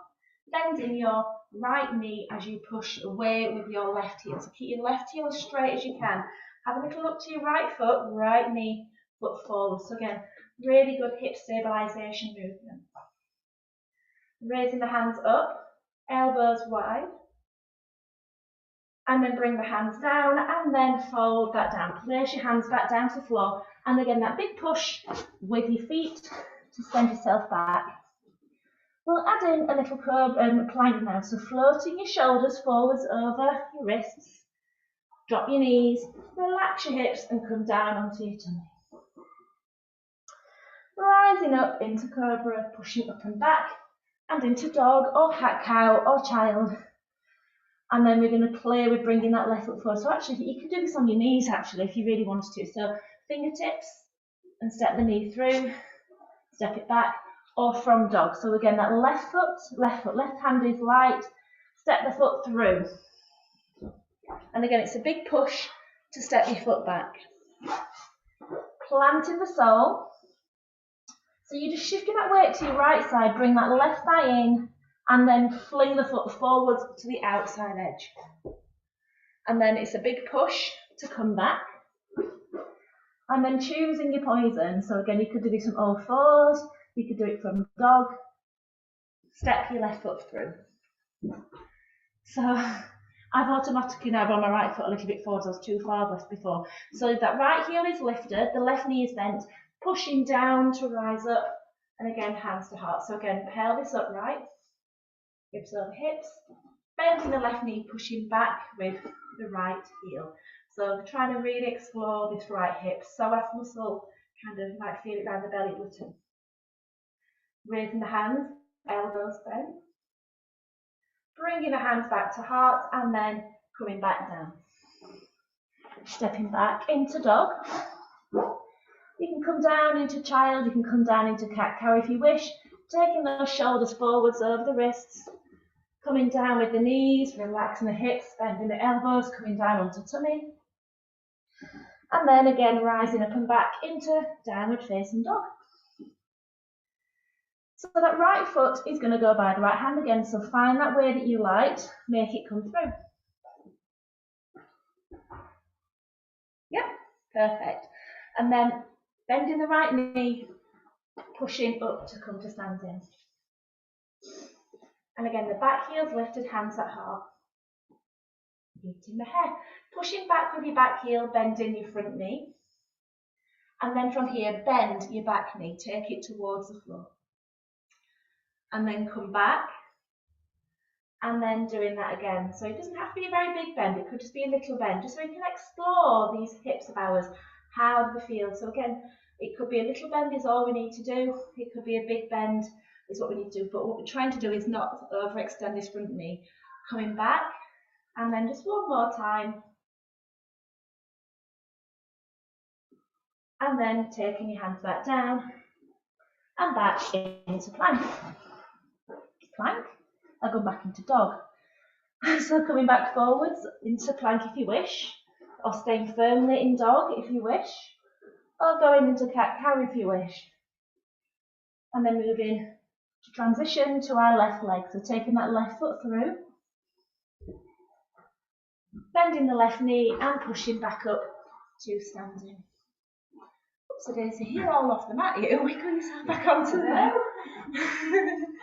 Bending your right knee as you push away with your left heel. So keep your left heel as straight as you can. Have a little look to your right foot, right knee, foot forward. So again, really good hip stabilisation movement. Raising the hands up, elbows wide. And then bring the hands down and then fold that down. Place your hands back down to the floor. And again, that big push with your feet to send yourself back. We'll add in a little plank now. So floating your shoulders forwards over your wrists. Drop your knees, relax your hips and come down onto your tummy. Rising up into cobra, pushing up and back. And into dog or cat-cow or child. And then we're going to play with bringing that left foot forward. So actually, you can do this on your knees actually if you really wanted to. So fingertips and step the knee through, step it back, or from dog. So again, that left hand is light, step the foot through. And again, it's a big push to step your foot back. Planting the sole. So you're just shifting that weight to your right side, bring that left thigh in, and then fling the foot forwards to the outside edge. And then it's a big push to come back. And then choosing your poison. So again, you could do this from all fours, you could do it from dog. Step your left foot through. So I've automatically now brought my right foot a little bit forwards. I was too far left before. So that right heel is lifted, the left knee is bent, pushing down to rise up, and again, hands to heart. So again, pelvis upright, hips over hips, bending the left knee, pushing back with the right heel. So trying to really explore this right hip, psoas muscle, kind of might feel it around the belly button. Raising the hands, elbows bent. Bringing the hands back to heart and then coming back down. Stepping back into dog. You can come down into child, you can come down into cat-cow if you wish. Taking those shoulders forwards over the wrists. Coming down with the knees, relaxing the hips, bending the elbows, coming down onto tummy. And then again, rising up and back into downward facing dog. So that right foot is going to go by the right hand again. So find that way that you like, make it come through. Yep, perfect. And then bending the right knee, pushing up to come to standing. And again, the back heel's lifted, hands at heart. Beating the hair. Pushing back with your back heel, bending your front knee. And then from here, bend your back knee, take it towards the floor. And then come back. And then doing that again. So it doesn't have to be a very big bend, it could just be a little bend, just so we can explore these hips of ours. How do they feel? So again, it could be a little bend is all we need to do. It could be a big bend is what we need to do. But what we're trying to do is not overextend this front knee. Coming back, and then just one more time. And then taking your hands back down and back into plank. plank. I'll go back into dog. So coming back forwards into plank if you wish, or staying firmly in dog if you wish, or going into cat-cow if you wish. And then moving to transition to our left leg, so taking that left foot through, bending the left knee and pushing back up to standing. So Daisy, you're all off the mat, you wiggle yourself back onto there.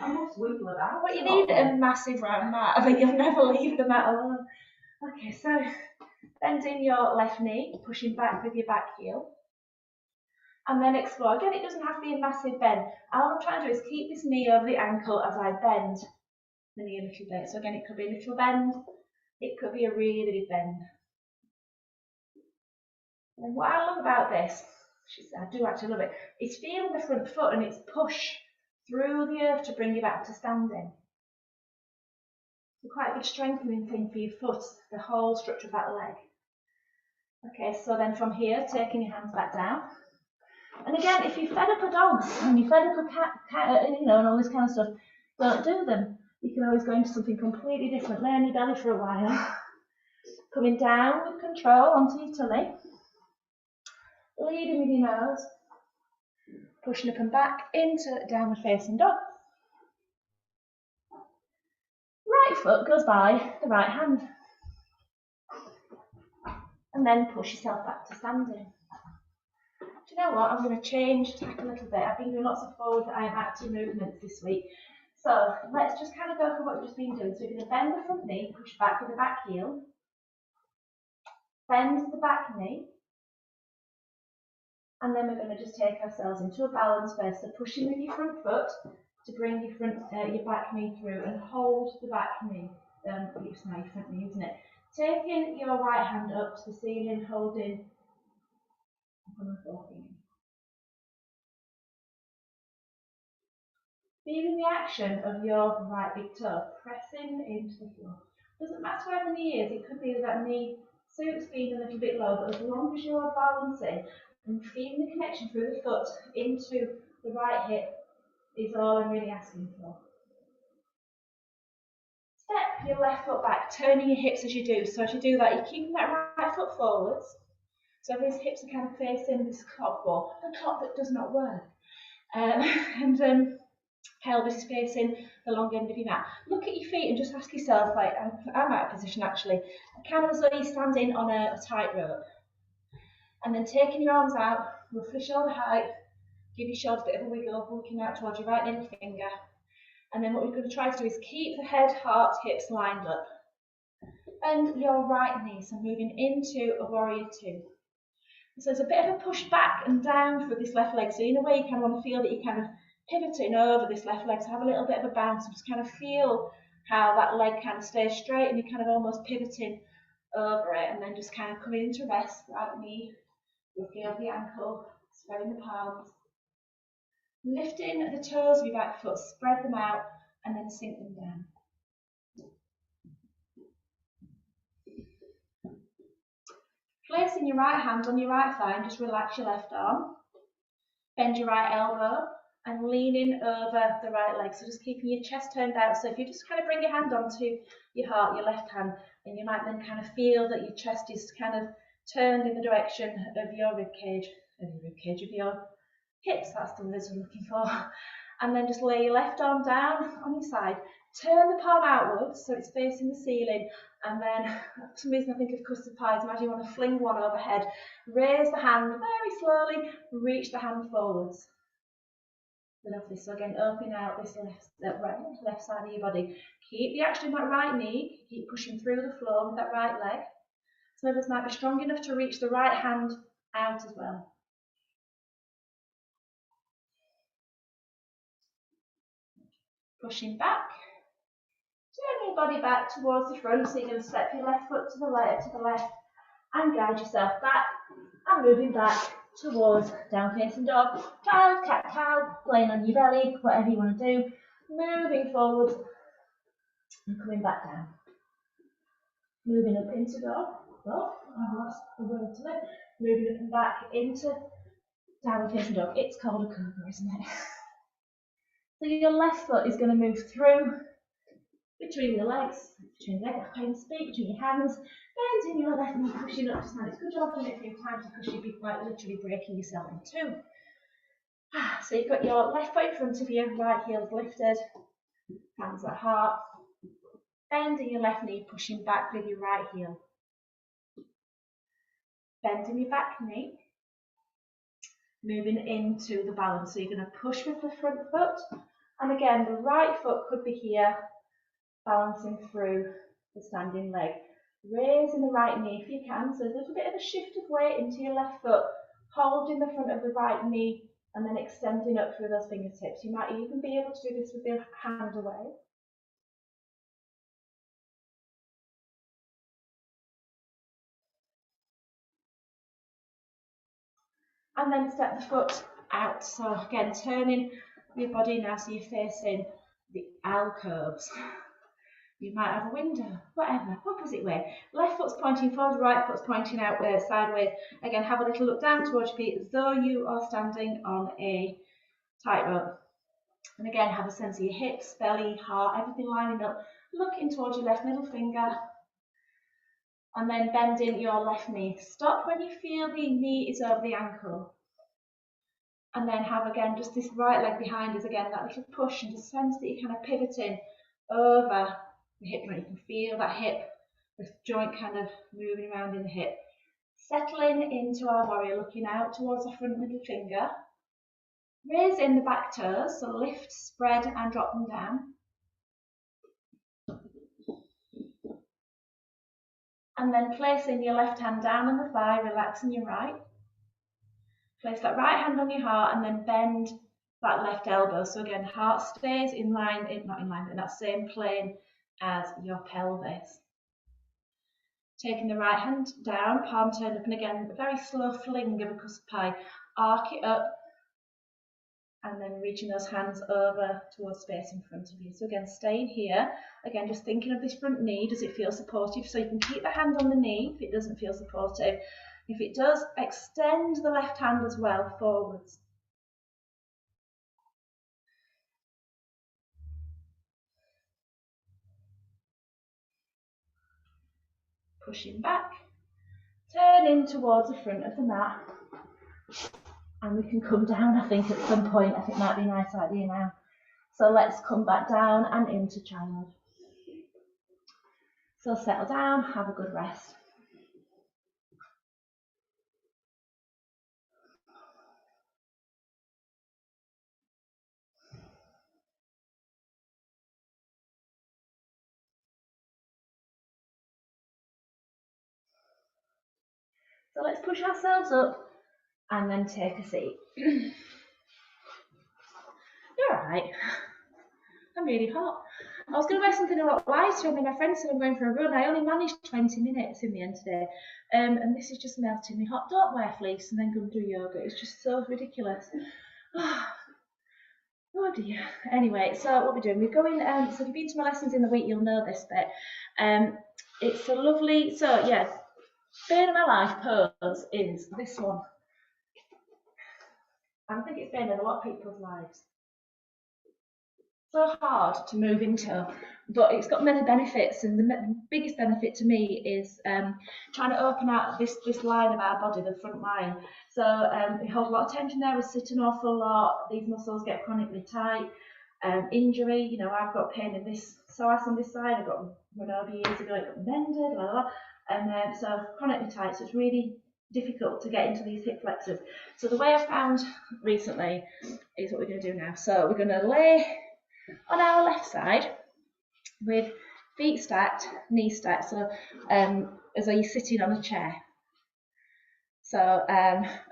I must wiggle about. But you need a massive round mat, I think you'll never leave the mat alone. Okay, so bending your left knee, pushing back with your back heel. And then explore. Again, it doesn't have to be a massive bend. All I'm trying to do is keep this knee over the ankle as I bend the knee a little bit. So again, it could be a little bend. It could be a really big bend. And what I love about this, I do actually love it, is feeling the front foot and its push through the earth to bring you back to standing. It's quite a big strengthening thing for your foot, the whole structure of that leg. Okay, so then from here, taking your hands back down. And again, if you're fed up of dogs and you're fed up of cat, and all this kind of stuff, don't do them. You can always go into something completely different. Lay on your belly for a while. Coming down with control onto your tummy. Leading with your nose. Pushing up and back into downward facing dog. Right foot goes by the right hand. And then push yourself back to standing. Do you know what? I'm going to change tack a little bit. I've been doing lots of forward and active movements this week. So let's just kind of go for what we've just been doing. So we're going to bend the front knee, push back with the back heel. Bend the back knee. And then we're going to just take ourselves into a balance first. So pushing with your front foot to bring your back knee through and hold the back knee. It's now your front knee, isn't it? Taking your right hand up to the ceiling, holding. Feeling the action of your right big toe pressing into the floor. Doesn't matter where the knee is, it could be that knee suits being a little bit low, but as long as you're balancing and feeling the connection through the foot into the right hip is all I'm really asking for. Step your left foot back, turning your hips as you do. So as you do that, you're keeping that right foot forwards. So these hips are kind of facing this top wall, the top that does not work. Pelvis is facing the long end of your mat. Look at your feet and just ask yourself, like, I'm out of position actually, kind of as though you're standing on a tightrope. And then taking your arms out, roughly shoulder height, give your shoulders a bit of a wiggle, looking out towards your right middle finger. And then what we're going to try to do is keep the head, heart, hips lined up. Bend your right knee, so moving into a warrior two. So there's a bit of a push back and down through this left leg. So in a way you kind of want to feel that you're kind of pivoting over this left leg. So have a little bit of a bounce and just kind of feel how that leg kind of stays straight and you're kind of almost pivoting over it. And then just kind of coming into rest, right knee, looking over the ankle, spreading the palms. Lifting the toes of your back foot, spread them out and then sink them down. Placing your right hand on your right thigh and just relax your left arm. Bend your right elbow and leaning over the right leg. So just keeping your chest turned out. So if you just kind of bring your hand onto your heart, your left hand, and you might then kind of feel that your chest is kind of turned in the direction of your rib cage, of your hips, that's the words I'm looking for. And then just lay your left arm down on your side. Turn the palm outwards so it's facing the ceiling. And then, for some reason I think of custard pies, imagine you want to fling one overhead. Raise the hand very slowly, reach the hand forwards. Lovely, so again, opening out this left side of your body. Keep the action in that right knee, keep pushing through the floor with that right leg. Some of us might be strong enough to reach the right hand out as well. Pushing back. Turn your body back towards the front, so you're going to step your left foot to the left and guide yourself back and moving back towards down facing dog, child, cat, cow, laying on your belly, whatever you want to do, moving forward and coming back down. Moving up into dog, I've lost the word to it, moving up and back into downward facing dog. It's called a cobra, isn't it? So your left foot is going to move through between the legs, between your hands, bending your left knee, pushing up to stand. It's good job doing it a few times because you'd be like literally breaking yourself in two. So you've got your left foot in front of you, right heel's lifted, hands at heart, bending your left knee, pushing back with your right heel. Bending your back knee, moving into the balance. So you're going to push with the front foot, and again, the right foot could be here, balancing through the standing leg. Raising the right knee if you can, so there's a little bit of a shift of weight into your left foot, holding the front of the right knee, and then extending up through those fingertips. You might even be able to do this with your hand away. And then step the foot out. So again, turning your body now so you're facing the alcoves. You might have a window, whatever, opposite way. Left foot's pointing forward, right foot's pointing out sideways. Again, have a little look down towards your feet as though you are standing on a tightrope. And again, have a sense of your hips, belly, heart, everything lining up. Looking towards your left middle finger. And then bending your left knee. Stop when you feel the knee is over the ankle. And then have again just this right leg behind us again, that little push, and just sense that you're kind of pivoting over the hip joint. You can feel that hip, the joint kind of moving around in the hip. Settling into our warrior, looking out towards the front middle finger. Raising the back toes, so lift, spread and drop them down. And then placing your left hand down on the thigh, relaxing your right. Place that right hand on your heart and then bend that left elbow. So again, heart stays in line, not in line, but in that same plane as your pelvis. Taking the right hand down, palm turned up, and again, a very slow fling of a cusp pie. Arc it up, and then reaching those hands over towards space in front of you. So again, staying here. Again, just thinking of this front knee. Does it feel supportive? So you can keep the hand on the knee if it doesn't feel supportive. If it does, extend the left hand as well forwards. Pushing back, turn in towards the front of the mat, and we can come down, I think, at some point. I think might be a nice idea now. So let's come back down and into child. So settle down, have a good rest. So let's push ourselves up and then take a seat. You're alright. I'm really hot. I was going to wear something a lot lighter, and then my friend said I'm going for a run. I only managed 20 minutes in the end today, and this is just melting me hot. Don't wear fleece and then go and do yoga. It's just so ridiculous. Oh dear. Anyway, so what we're doing, we're going, so if you've been to my lessons in the week, you'll know this bit. It's a lovely, so yeah, bane of my life pose is this one. I think it's bane in a lot of people's lives. So hard to move into, but it's got many benefits, and the biggest benefit to me is trying to open out this line of our body, the front line. So it holds a lot of tension there. We sit an awful lot. These muscles get chronically tight. Injury, you know, I've got pain in this psoas on this side. I got run over years ago. It got mended, blah, blah, blah. And so chronically tight. So it's really difficult to get into these hip flexors. So the way I found recently is what we're going to do now. So we're going to lay on our left side with feet stacked, knees stacked, so as though you're sitting on a chair. So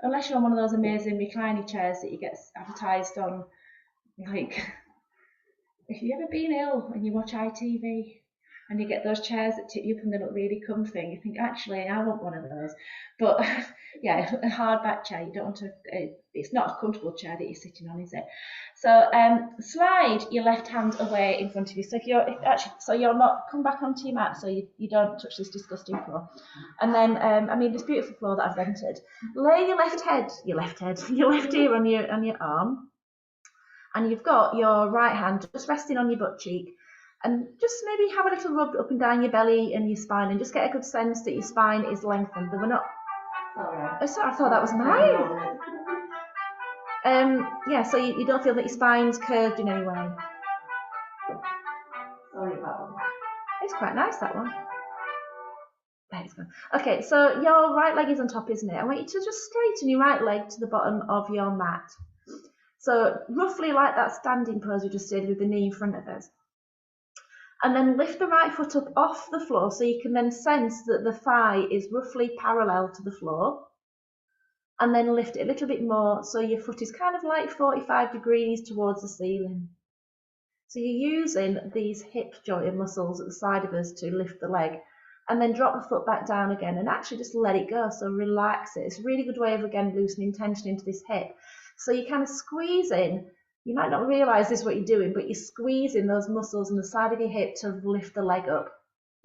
unless you're on one of those amazing reclining chairs that you get advertised on, like, if you've ever been ill and you watch ITV and you get those chairs that tip you up and they look really comfy, and you think, actually, I want one of those. But yeah, a hard back chair, you don't want to, it's not a comfortable chair that you're sitting on, is it? So slide your left hand away in front of you. So so you're not, come back onto your mat so you don't touch this disgusting floor. And then, I mean, this beautiful floor that I've rented. Lay your left ear on your arm. And you've got your right hand just resting on your butt cheek, and just maybe have a little rub up and down your belly and your spine, and just get a good sense that your spine is lengthened. That we're not. Oh, sorry, I thought that was mine. Yeah, so you don't feel that your spine's curved in any way. Sorry about that. It's quite nice, that one. There it's gone. Okay, so your right leg is on top, isn't it? I want you to just straighten your right leg to the bottom of your mat. So roughly like that standing pose we just did with the knee in front of us. And then lift the right foot up off the floor so you can then sense that the thigh is roughly parallel to the floor. And then lift it a little bit more so your foot is kind of like 45 degrees towards the ceiling. So you're using these hip joint muscles at the side of us to lift the leg, and then drop the foot back down again and actually just let it go. So relax it. It's a really good way of, again, loosening tension into this hip. So you kind of squeeze in. You might not realise this is what you're doing, but you're squeezing those muscles on the side of your hip to lift the leg up.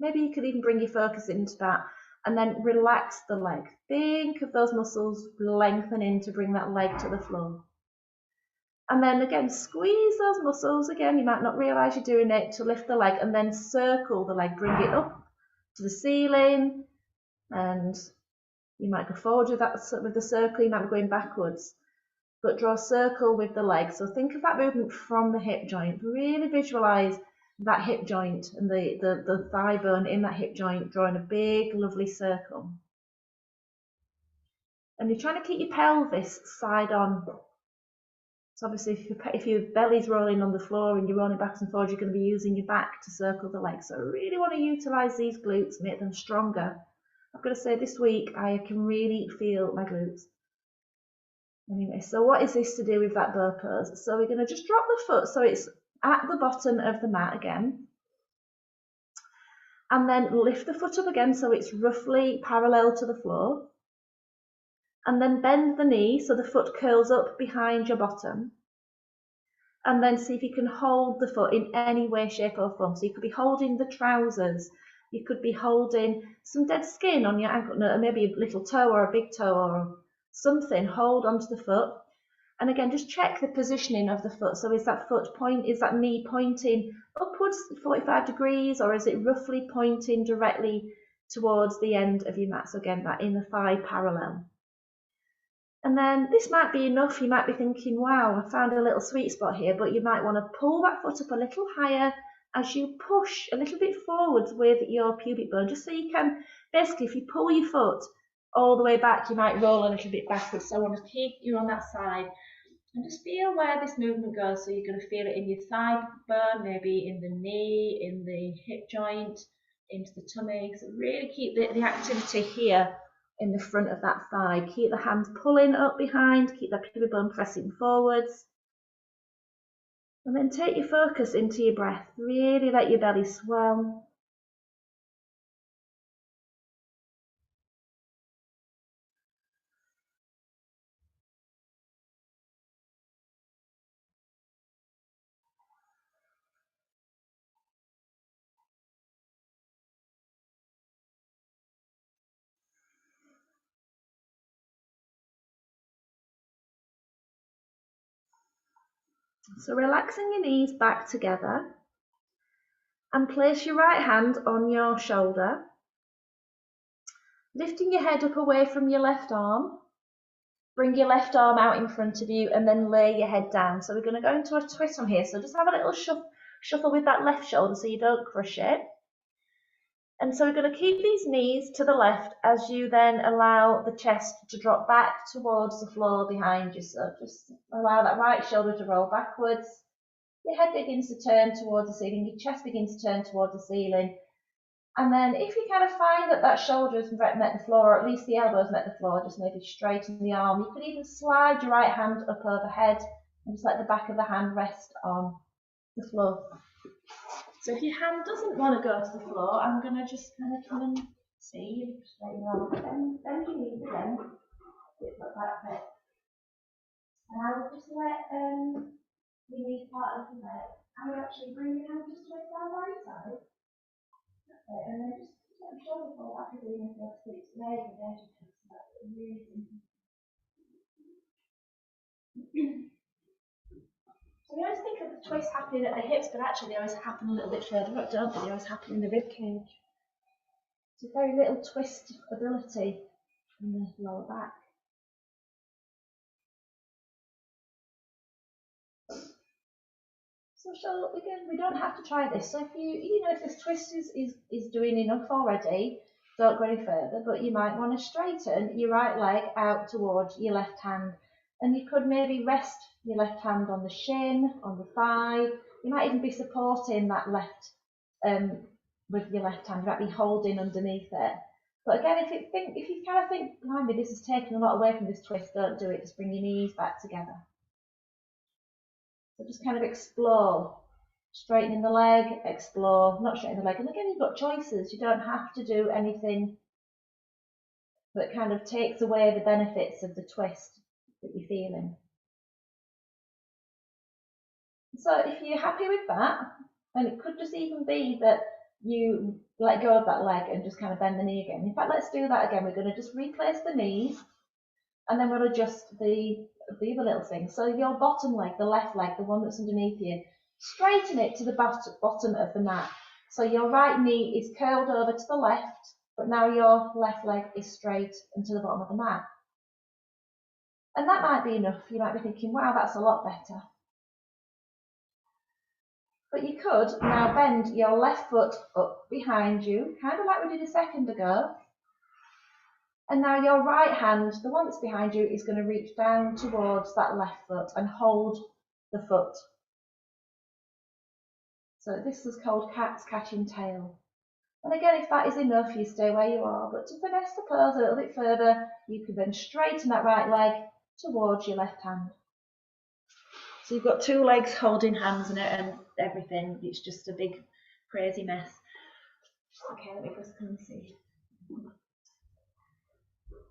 Maybe you could even bring your focus into that and then relax the leg. Think of those muscles lengthening to bring that leg to the floor. And then again, squeeze those muscles. Again, you might not realise you're doing it to lift the leg, and then circle the leg, bring it up to the ceiling, and you might go forward with that with the circle, you might be going backwards. But draw a circle with the leg. So think of that movement from the hip joint. Really visualise that hip joint and the thigh bone in that hip joint, drawing a big, lovely circle. And you're trying to keep your pelvis side on. So obviously if your belly's rolling on the floor and you're rolling backwards and forwards, you're going to be using your back to circle the legs. So I really want to utilise these glutes, make them stronger. I've got to say this week I can really feel my glutes. Anyway, so what is this to do with that bow pose? So we're going to just drop the foot so it's at the bottom of the mat again. And then lift the foot up again so it's roughly parallel to the floor. And then bend the knee so the foot curls up behind your bottom. And then see if you can hold the foot in any way, shape or form. So you could be holding the trousers. You could be holding some dead skin on your ankle, maybe a little toe or a big toe or something. Hold onto the foot. And again, just check the positioning of the foot. So is that knee pointing upwards 45 degrees, or is it roughly pointing directly towards the end of your mat? So again, that inner thigh parallel. And then this might be enough. You might be thinking, wow, I found a little sweet spot here, but you might want to pull that foot up a little higher as you push a little bit forwards with your pubic bone, just so you can, basically, if you pull your foot all the way back, you might roll a little bit backwards. So I want to keep you on that side and just feel where this movement goes. So you're going to feel it in your thigh bone, maybe in the knee, in the hip joint, into the tummy. So really keep the activity here in the front of that thigh. Keep the hands pulling up behind, keep that pubic bone pressing forwards. And then take your focus into your breath. Really let your belly swell. So relaxing your knees back together, and place your right hand on your shoulder, lifting your head up away from your left arm. Bring your left arm out in front of you and then lay your head down. So we're going to go into a twist from here. So just have a little shuffle with that left shoulder so you don't crush it. And so we're going to keep these knees to the left as you then allow the chest to drop back towards the floor behind you. So just allow that right shoulder to roll backwards. Your head begins to turn towards the ceiling. Your chest begins to turn towards the ceiling. And then if you kind of find that that shoulder has met the floor, or at least the elbow has met the floor, just maybe straighten the arm. You could even slide your right hand up overhead and just let the back of the hand rest on the floor. So if your hand doesn't want to go to the floor, I'm going to just kind of come and see you. Straighten your arm. Bend your knees again. Like that. And I would just let your knees part of your leg. I would actually bring your hand just to the right side. Okay, and then just let the shoulder fall back again and feel it's leg and edge of it. So that's really simple. So we twists happening at the hips, but actually they always happen a little bit further up, don't they? They always happen in the rib cage. It's a very little twist ability in the lower back. So again, we don't have to try this. So if if this twist is doing enough already, don't go any further, but you might want to straighten your right leg out towards your left hand. And you could maybe rest your left hand on the shin, on the thigh. You might even be supporting that left with your left hand. You might be holding underneath it. But again, if you kind of think, blimey, this is taking a lot away from this twist, don't do it. Just bring your knees back together. So just kind of explore, straightening the leg, explore, not straightening the leg. And again, you've got choices. You don't have to do anything that kind of takes away the benefits of the twist that you're feeling. So if you're happy with that, and it could just even be that you let go of that leg and just kind of bend the knee again. In fact, let's do that again. We're going to just replace the knees, and then we'll adjust the other little thing. So your bottom leg, the left leg, the one that's underneath you, straighten it to the bottom of the mat. So your right knee is curled over to the left, but now your left leg is straight and to the bottom of the mat. And that might be enough. You might be thinking, wow, that's a lot better. But you could now bend your left foot up behind you, kind of like we did a second ago. And now your right hand, the one that's behind you, is going to reach down towards that left foot and hold the foot. So this is called cat's catching tail. And again, if that is enough, you stay where you are. But to finesse the pose a little bit further, you can then straighten that right leg towards your left hand. So you've got two legs holding hands in it and everything. It's just a big crazy mess. Okay, let me just come and see.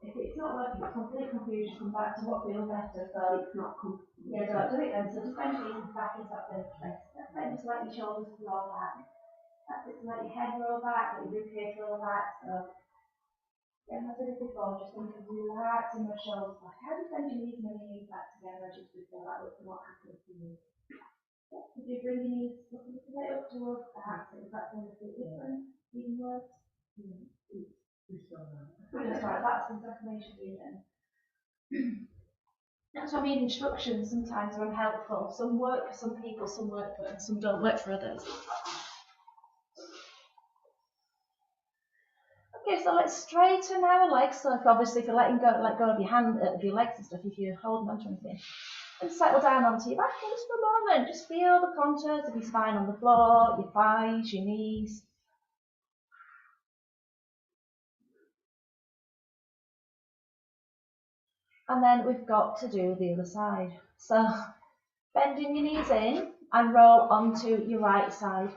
If it's not working, it's complete confusion, come back to what feels better. So it's not comfortable. Yeah, don't do it then. So just bend your knees back into that first place. Then just let your shoulders roll back. That's it. So let your head roll back, let your rib cage roll back. So yeah, as I did before, just think of relaxing your shoulders back. How do you bend your knees and your knees back together just before that looks a lot happier for you? If you bring your knees up a little bit up towards the heart, is that going to be different? Even worse? That's right, that's the definition you then. That's why I mean instructions sometimes are unhelpful. Some work for some people, some work for and some don't work for others. Okay, so let's straighten our legs. So if you're letting go, let go of your hand, of your legs and stuff, if you're holding onto anything, and settle down onto your back and just for a moment, just feel the contours of your spine on the floor, your thighs, your knees. And then we've got to do the other side. So bending your knees in and roll onto your right side.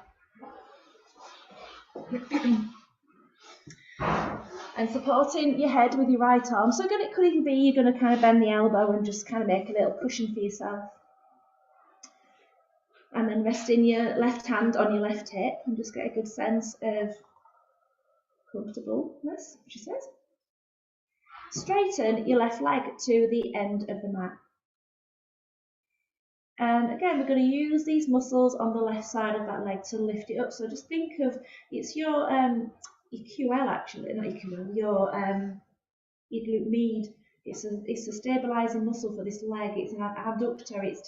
And supporting your head with your right arm. So again, it could even be you're going to kind of bend the elbow and just kind of make a little cushion for yourself. And then resting your left hand on your left hip and just get a good sense of comfortableness, she says. Straighten your left leg to the end of the mat. And again, we're going to use these muscles on the left side of that leg to lift it up. So just think of, it's your QL actually, not your QL, your glute med. It's a stabilising muscle for this leg. It's an abductor. It's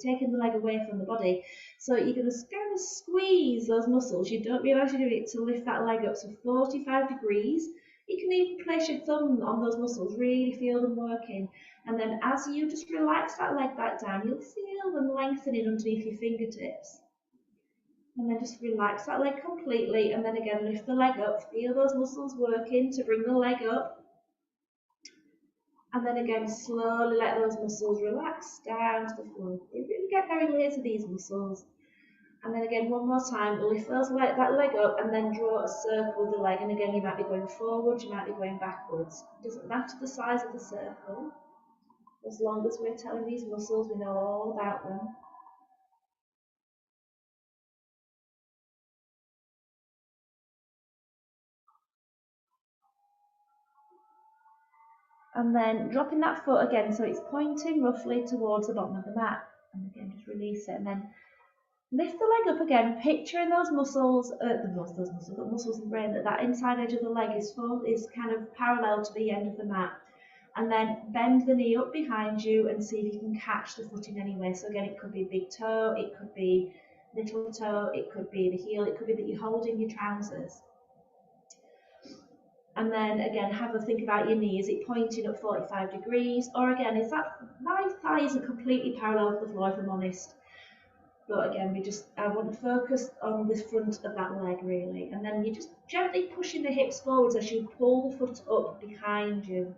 taking the leg away from the body. So you're going to kind of squeeze those muscles. You don't realise you're doing it to lift that leg up. So 45 degrees. You can even place your thumb on those muscles, really feel them working. And then as you just relax that leg back down, you'll feel them lengthening underneath your fingertips. And then just relax that leg completely. And then again, lift the leg up. Feel those muscles working to bring the leg up. And then again, slowly let those muscles relax down to the floor. You really get very lazy, these muscles. And then again, one more time, lift that leg up and then draw a circle with the leg. And again, you might be going forward, you might be going backwards. It doesn't matter the size of the circle. As long as we're telling these muscles, we know all about them. And then dropping that foot again, so it's pointing roughly towards the bottom of the mat. And again, just release it, and then lift the leg up again, picturing those muscles, got muscles in the brain, that inside edge of the leg is kind of parallel to the end of the mat. And then bend the knee up behind you and see if you can catch the foot in any way. So again, it could be big toe, it could be little toe, it could be the heel, it could be that you're holding your trousers. And then again, have a think about your knee. Is it pointing up 45 degrees? Or again, is that my thigh isn't completely parallel with the floor, if I'm honest. But again, I want to focus on the front of that leg really. And then you're just gently pushing the hips forwards as you pull the foot up behind you.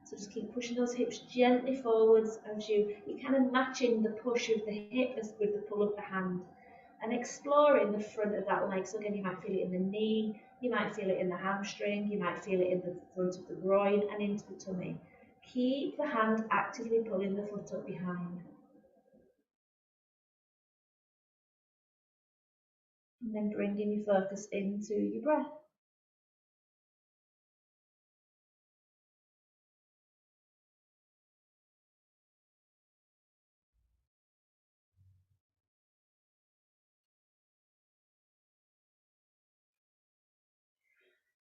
So just keep pushing those hips gently forwards as you're kind of matching the push of the hip with the pull of the hand. And exploring the front of that leg. So again, you might feel it in the knee, you might feel it in the hamstring, you might feel it in the front of the groin and into the tummy. Keep the hand actively pulling the foot up behind. And then bringing your focus into your breath.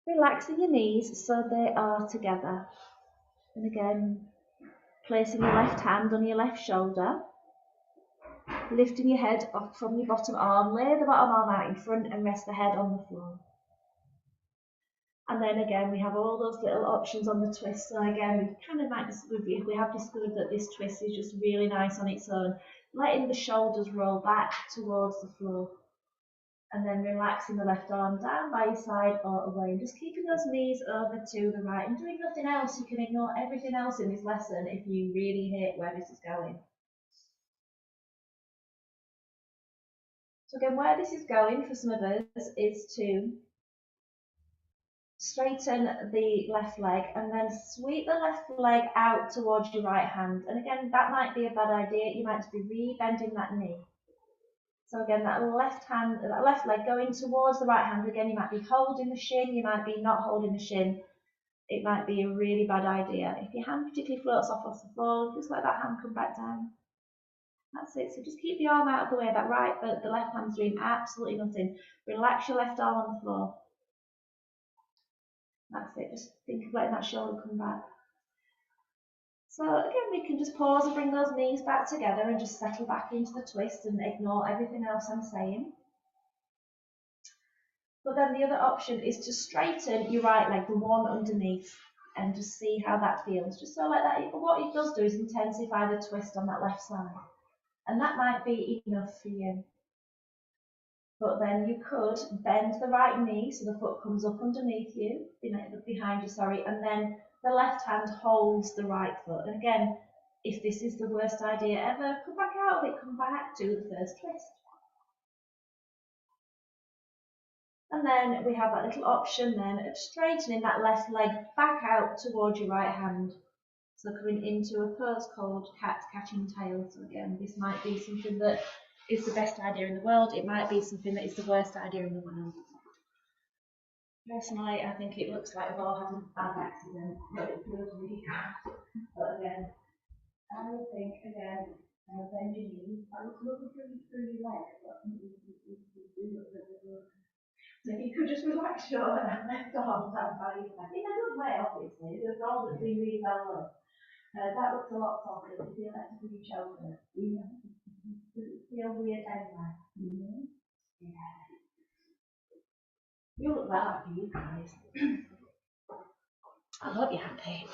Relaxing your knees so they are together. And again, placing your left hand on your left shoulder. Lifting your head up from your bottom arm, lay the bottom arm out in front and rest the head on the floor. And then again, we have all those little options on the twist. So again, we have discovered that this twist is just really nice on its own. Letting the shoulders roll back towards the floor. And then relaxing the left arm down by your side or away. And just keeping those knees over to the right. And doing nothing else. You can ignore everything else in this lesson if you really hate where this is going. So again, where this is going for some of us is to straighten the left leg and then sweep the left leg out towards your right hand. And again, that might be a bad idea. You might just be re-bending that knee. So again, that left leg going towards the right hand. Again, you might be holding the shin, you might be not holding the shin. It might be a really bad idea. If your hand particularly floats off the floor, just let that hand come back down. That's it. So just keep the arm out of the way. The left hand's doing absolutely nothing. Relax your left arm on the floor. That's it. Just think of letting that shoulder come back. So again, we can just pause and bring those knees back together and just settle back into the twist and ignore everything else I'm saying. But then the other option is to straighten your right leg, the one underneath, and just see how that feels. Just so like that. But what it does do is intensify the twist on that left side. And that might be enough for you. But then you could bend the right knee so the foot comes up underneath you, behind you, and then the left hand holds the right foot. And again, if this is the worst idea ever, come back out of it, come back to the first twist. And then we have that little option then of straightening that left leg back out towards your right hand. So coming into a pose called cat catching tail. So again, this might be something that is the best idea in the world. It might be something that is the worst idea in the world. Personally, I think it looks like we've all had a bad accident, but it feels really good. But again, I would think, bend your knees. I was looking through your legs, but I think we do look at the work. So if you could just relax your left arm down by your side. In a good way, obviously. There's all that's been really well done. That looks a lot softer. If you feel that to your shoulder. Does it feel weird anyway? Yeah. You look well happy, you guys. I hope you're happy.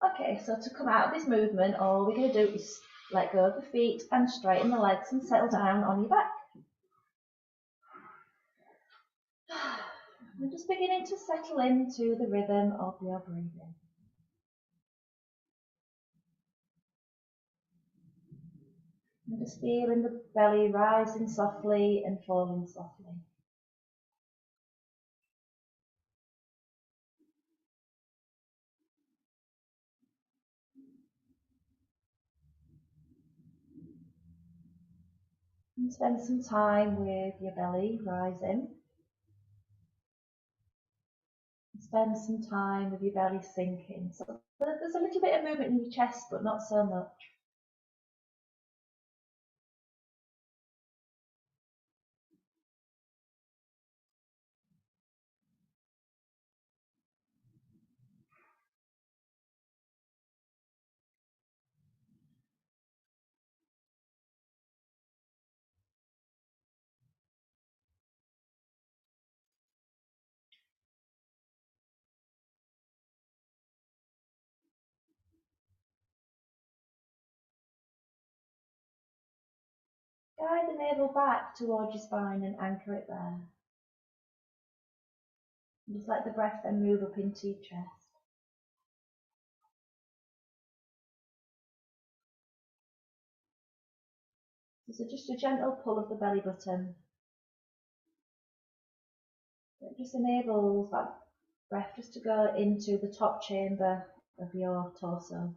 Okay, so to come out of this movement, all we're going to do is let go of the feet and straighten the legs and settle down on your back. We're just beginning to settle into the rhythm of your breathing. And just feeling the belly rising softly and falling softly. And spend some time with your belly rising. spend some time with your belly sinking. So there's a little bit of movement in your chest, but not so much. Guide the navel back towards your spine and anchor it there. And just let the breath then move up into your chest. So just a gentle pull of the belly button. It just enables that breath just to go into the top chamber of your torso.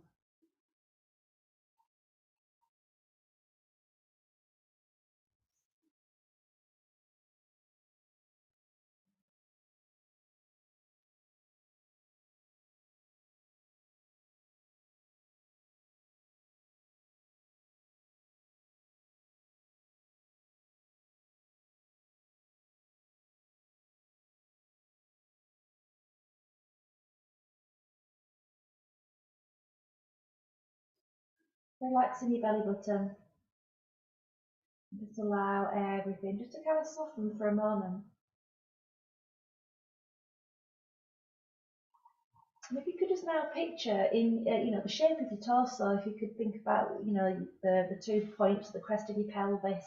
Relaxing your belly button. Just allow everything just to kind of soften for a moment. And if you could just now picture in the shape of your torso, if you could think about the 2 points, the crest of your pelvis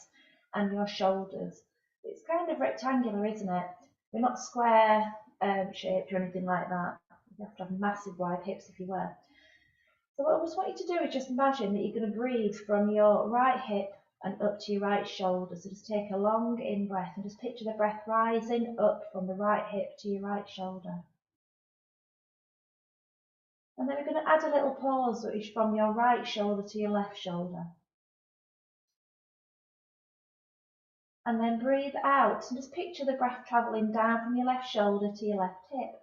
and your shoulders. It's kind of rectangular, isn't it? They're not square shaped or anything like that. You have to have massive wide hips if you were. So what I just want you to do is just imagine that you're going to breathe from your right hip and up to your right shoulder. So just take a long in-breath and just picture the breath rising up from the right hip to your right shoulder. And then we're going to add a little pause, which is from your right shoulder to your left shoulder. And then breathe out and just picture the breath travelling down from your left shoulder to your left hip.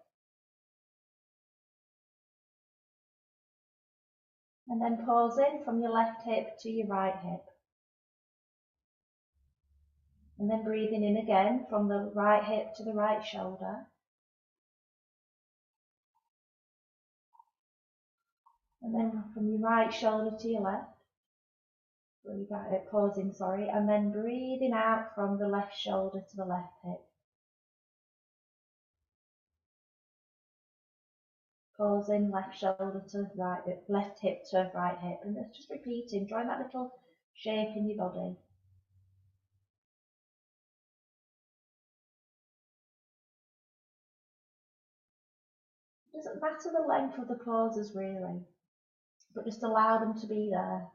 And then pause in from your left hip to your right hip. And then breathing in again from the right hip to the right shoulder. And then from your right shoulder to your left. Pausing, and then breathing out from the left shoulder to the left hip. Pausing, left shoulder to right hip, left hip to right hip, and it's just repeating, drawing that little shape in your body. It doesn't matter the length of the pauses really, but just allow them to be there.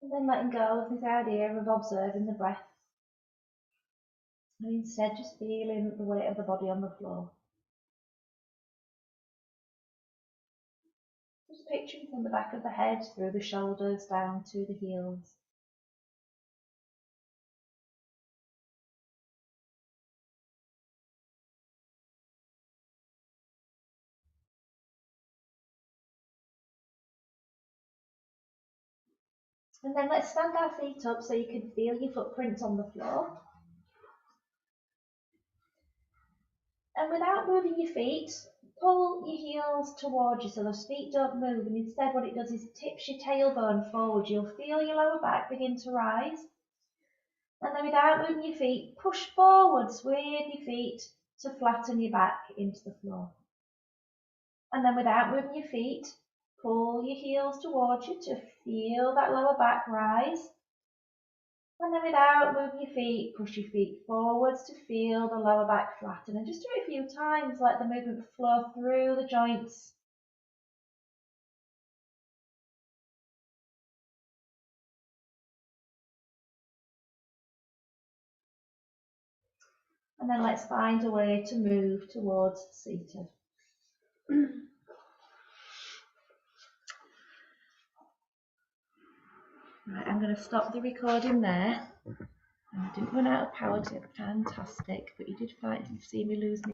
And then letting go of this idea of observing the breath. And instead just feeling the weight of the body on the floor. Just picturing from the back of the head, through the shoulders, down to the heels. And then let's stand our feet up so you can feel your footprints on the floor. And without moving your feet, pull your heels towards you so those feet don't move, and instead what it does is tips your tailbone forward. You'll feel your lower back begin to rise. And then without moving your feet, push forwards with your feet to flatten your back into the floor. And then without moving your feet, Pull your heels towards you to feel that lower back rise. And then without moving your feet, push your feet forwards to feel the lower back flatten. And just do it a few times, let the movement flow through the joints. And then let's find a way to move towards seated. Right, I'm going to stop the recording there. I didn't run out of power to it, fantastic, but you did see me lose me.